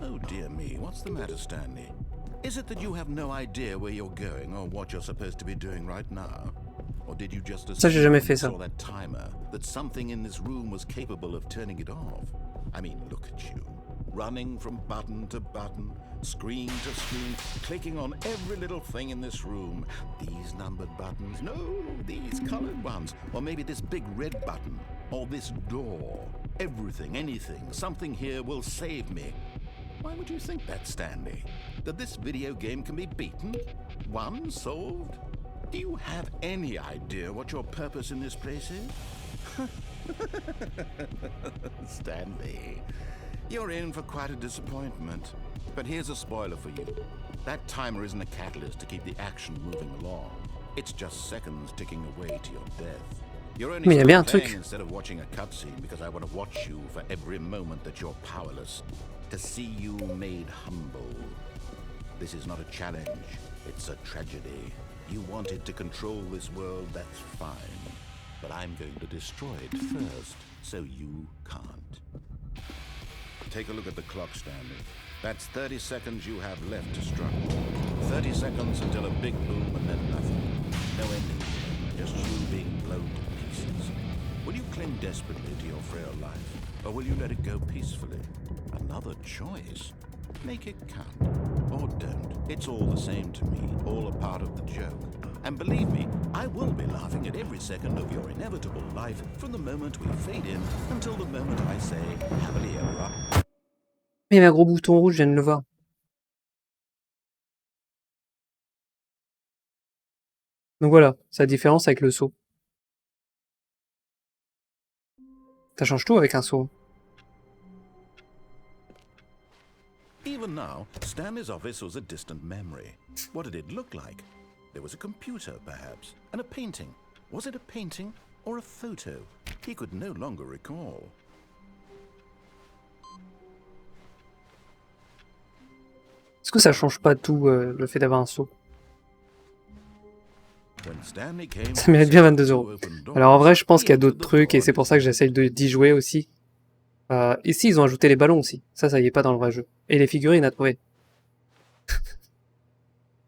Oh dear me, what's the matter, Stanley? Is it that you have no idea where you're going or what you're supposed to be doing right now? Or did you just Ça, j'ai assume jamais when fait you ça. saw that timer that something in this room was capable of turning it off? I mean, look at you. Running from button to button, screen to screen, clicking on every little thing in this room. These numbered buttons, no, these colored ones. Or maybe this big red button, or this door. Everything, anything, something here will save me. Why would you think that, Stanley? That this video game can be beaten? Won? Solved? Do you have any idea what your purpose in this place is? Stanley, you're in for quite a disappointment. But here's a spoiler for you. That timer isn't a catalyst to keep the action moving along. It's just seconds ticking away to your death. You're only Mais il y a bien un playing truc. instead of watching a cutscene because I want to watch you for every moment that you're powerless. To see you made humble. This is not a challenge. It's a tragedy. You wanted to control this world, that's fine. But I'm going to destroy it first, so you can't. Take a look at the clock, Stanley. That's 30 seconds you have left to struggle. 30 seconds until a big boom and then nothing. No ending. Just you being blown to pieces. Will you cling desperately to your frail life, or will you let it go peacefully? Another choice. Make it count. Or don't. It's all the same to me. All a part of the joke. And believe me, I will be laughing at every second of your inevitable life from the moment we fade in until the moment I say, happily ever after. Mais il y avait un gros bouton rouge, je viens de le voir. Donc voilà, c'est la différence avec le saut. Ça change tout avec un saut. Even now, Stanley's office was a distant memory. What did it look like? There was a computer, perhaps, and a painting. Was it a painting or a photo? He could no longer recall. Est-ce que ça change pas tout, le fait d'avoir un saut? When Stanley came Ça mérite bien 22 to €. open doors, Alors en vrai, je pense qu'il y a he d'autres entered the trucs et door c'est pour ça que j'essaye d'y jouer aussi. Ici, ils ont ajouté les ballons aussi. Ça y est pas dans le vrai jeu. Et les figurines à trouver.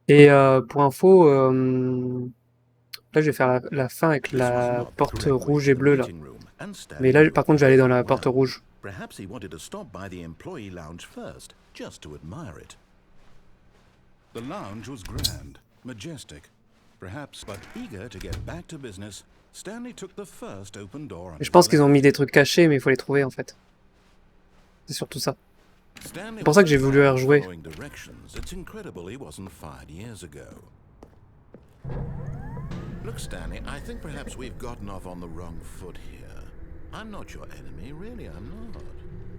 Et pour info, là je vais faire la fin avec This was la not the porte correct way rouge to et the bleue là. meeting room, and Stanley Mais là, knew par it contre, je vais aller dans la very porte well. rouge. Perhaps he wanted to stop by the employee lounge first, just to admire it. The lounge was grand, majestic, perhaps, but eager to get back to business, Stanley took the first open door. Et je pense qu'ils ont mis des trucs cachés, mais il faut les trouver en fait. C'est surtout ça. C'est pour ça que j'ai voulu y rejouer. It's incredible he wasn't fired years ago. Look, Stanley, I think perhaps we've gotten off on the wrong foot here. I'm not your enemy, really, I'm not.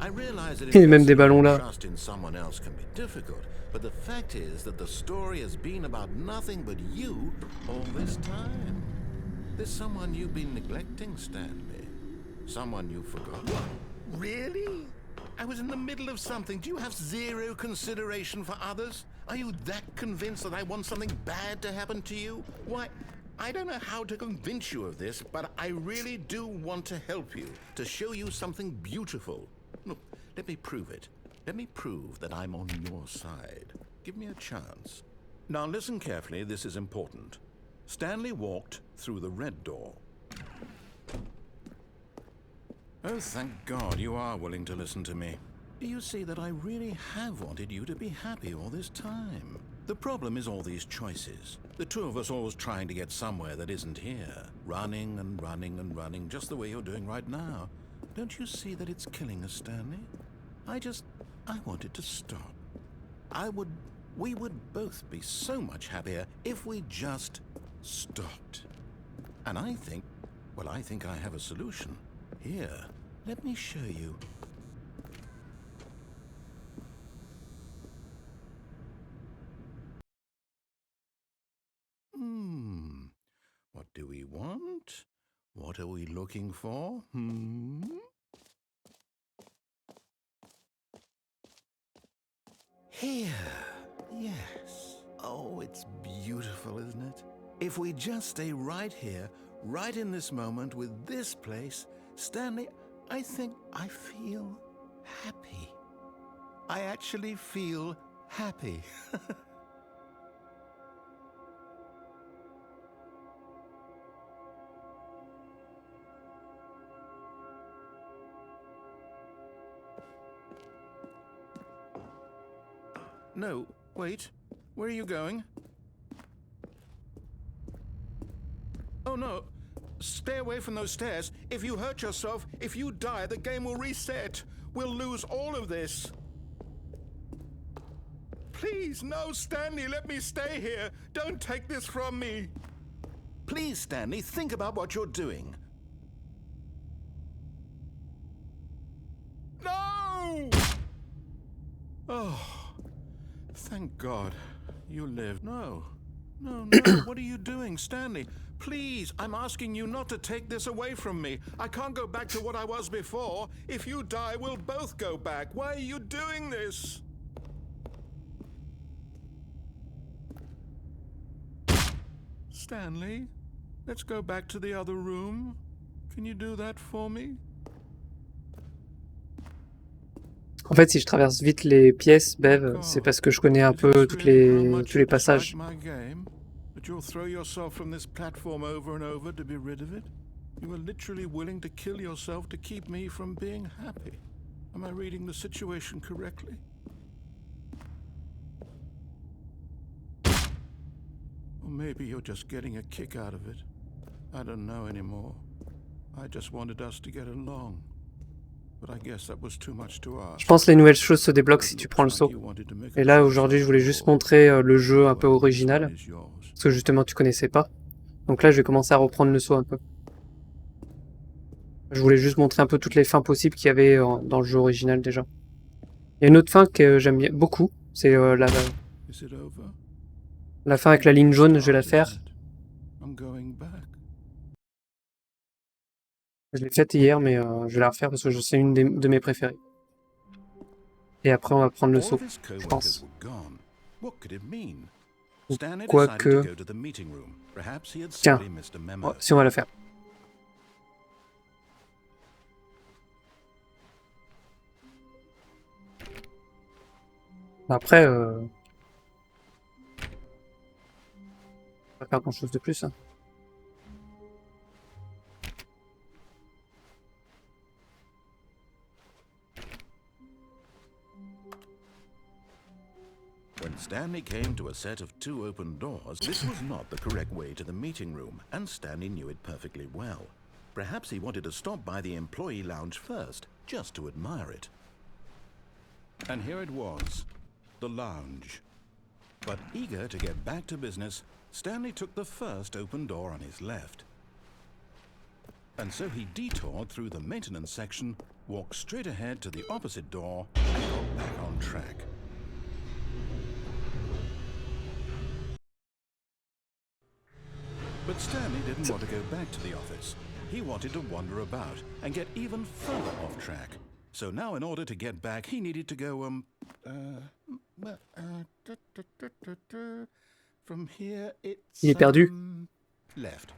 I realize that Il y a même des ballons là. trust in someone else can be difficult, but the fact is that the story has been about nothing but you all this time. There's someone you've been neglecting, Stanley. Someone you forgot. What? Really? I was in the middle of something. Do you have zero consideration for others? Are you that convinced that I want something bad to happen to you? Why, I don't know how to convince you of this, but I really do want to help you, to show you something beautiful. Look, let me prove it. Let me prove that I'm on your side. Give me a chance. Now listen carefully, this is important. Stanley walked through the red door. Oh, thank God you are willing to listen to me. Do you see that I really have wanted you to be happy all this time? The problem is all these choices. The two of us always trying to get somewhere that isn't here. Running and running and running, just the way you're doing right now. Don't you see that it's killing us, Stanley? I wanted to stop. We would both be so much happier if we just stopped. And I think I have a solution. Here, let me show you. What do we want? What are we looking for? Here. Yes. Oh, it's beautiful, isn't it? If we just stay right here, right in this moment with this place, Stanley, I think I feel happy. I actually feel happy. No, wait. Where are you going? Oh no. Stay away from those stairs. If you hurt yourself, if you die, the game will reset. We'll lose all of this. Please, no, Stanley, let me stay here. Don't take this from me. Please, Stanley, think about what you're doing. No! Oh. Thank God. You lived. No. What are you doing, Stanley? Please, I'm asking you not to take this away from me. I can't go back to what I was before. If you die, we'll both go back. Why are you doing this? Stanley, let's go back to the other room. Can you do that for me? En fait, si je traverse vite les pièces, Bev, c'est parce que je connais un peu tous les passages. But you'll throw yourself from this platform over and over to be rid of it? You were literally willing to kill yourself to keep me from being happy. Am I reading the situation correctly? Or maybe you're just getting a kick out of it. I don't know anymore. I just wanted us to get along. But I guess that was too much to ask. Je pense que les nouvelles choses se débloquent si tu prends le saut. Et là, aujourd'hui, je voulais juste montrer le jeu un peu original. Parce que justement, tu connaissais pas. Donc là, je vais commencer à reprendre le saut un peu. Je voulais juste montrer un peu toutes les fins possibles qu'il y avait dans le jeu original déjà. Il y a une autre fin que j'aime bien beaucoup. C'est la fin avec la ligne jaune, je vais la faire. Je l'ai faite hier, mais je vais la refaire parce que c'est une de mes préférées. Et après, on va prendre le saut, je pense. Quoique... Tiens, si on va la faire. Après, pas faire grand chose de plus. Hein. When Stanley came to a set of 2 open doors, this was not the correct way to the meeting room, and Stanley knew it perfectly well. Perhaps he wanted to stop by the employee lounge first, just to admire it. And here it was, the lounge. But eager to get back to business, Stanley took the first open door on his left. And so he detoured through the maintenance section, walked straight ahead to the opposite door, and got back on track. But Stanley didn't want to go back to the office. He wanted to wander about and get even further off track. So now in order to get back, he needed to go, from here it's... Il est perdu. Left.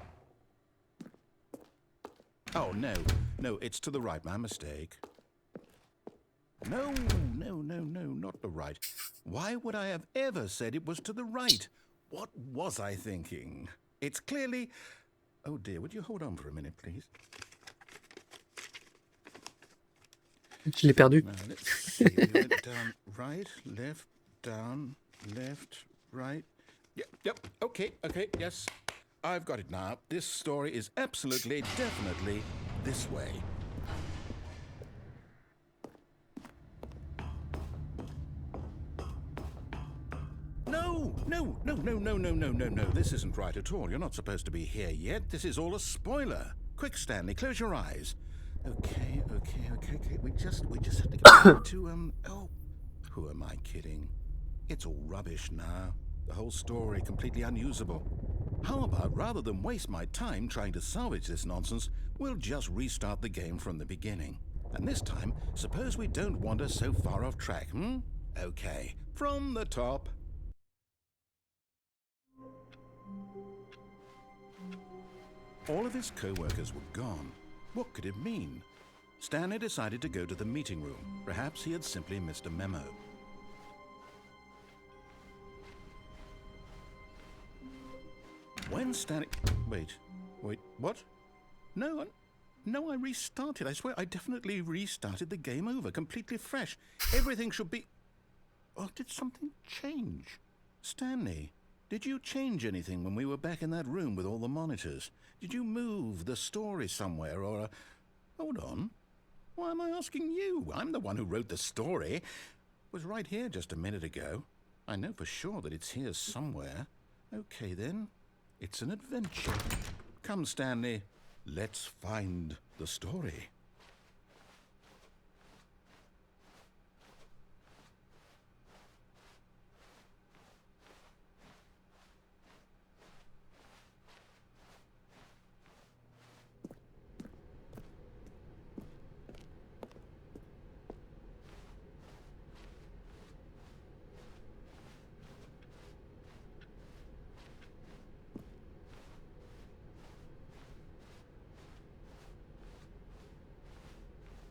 Oh, no, it's to the right, my mistake. No, not the right. Why would I have ever said it was to the right? What was I thinking? It's clearly... Oh dear, would you hold on for a minute, please? Je l'ai perdu. Now, let's see. We went down, right, left, down, left, right. Yep. Okay, yes. I've got it now. This story is absolutely, definitely this way. No. This isn't right at all. You're not supposed to be here yet. This is all a spoiler. Quick, Stanley, close your eyes. Okay. We just have to get back to, oh, who am I kidding? It's all rubbish now. The whole story completely unusable. How about, rather than waste my time trying to salvage this nonsense, we'll just restart the game from the beginning. And this time, suppose we don't wander so far off track, Okay, from the top. All of his co-workers were gone. What could it mean? Stanley decided to go to the meeting room. Perhaps he had simply missed a memo. When Stanley... Wait, what? No, I restarted. I swear I definitely restarted the game over, completely fresh. Everything should be... Oh, did something change? Stanley, did you change anything when we were back in that room with all the monitors? Did you move the story somewhere or... Hold on. Why am I asking you? I'm the one who wrote the story. It was right here just a minute ago. I know for sure that it's here somewhere. Okay, then. It's an adventure. Come, Stanley. Let's find the story.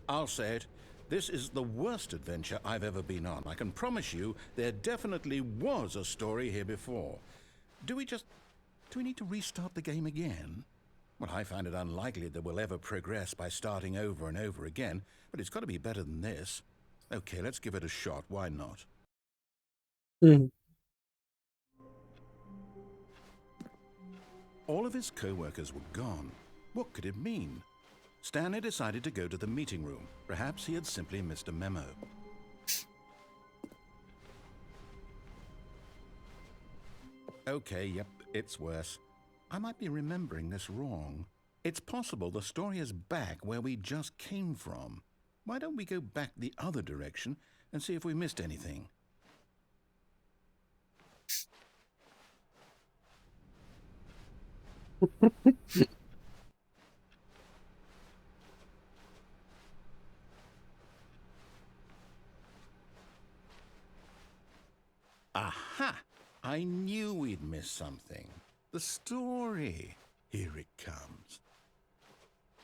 I'll say it. This is the worst adventure I've ever been on. I can promise you there definitely was a story here before. Do we need to restart the game again? Well, I find it unlikely that we'll ever progress by starting over and over again, but it's got to be better than this. Okay, let's give it a shot. Why not? All of his co-workers were gone. What could it mean? Stanley decided to go to the meeting room. Perhaps he had simply missed a memo. Okay, yep, it's worse. I might be remembering this wrong. It's possible the story is back where we just came from. Why don't we go back the other direction and see if we missed anything? Aha! I knew we'd miss something. The story. Here it comes.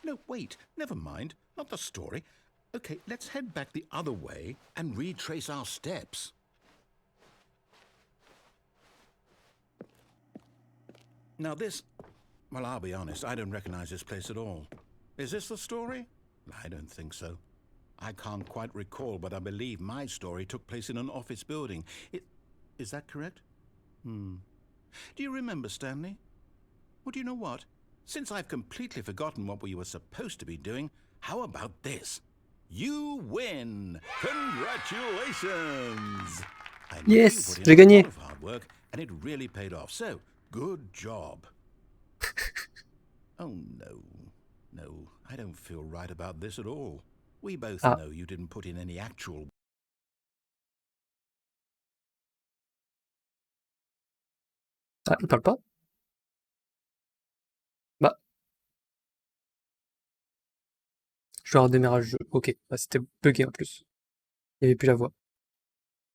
No, wait, never mind. Not the story. Okay, let's head back the other way and retrace our steps. Now this... Well, I'll be honest, I don't recognize this place at all. Is this the story? I don't think so. I can't quite recall, but I believe my story took place in an office building. Is that correct? Do you remember, Stanley? Well, do you know what? Since I've completely forgotten what we were supposed to be doing, how about this? You win! Congratulations! I know Yes, you put j'ai in a gagné. lot of hard work, and it really paid off. So, good job. Oh, no, I don't feel right about this at all. We both Ah. know you didn't put in any actual... Ah, il parle pas? Bah. Je vais redémarrer le jeu. Ok, bah, c'était bugué en plus. Il n'y avait plus la voix.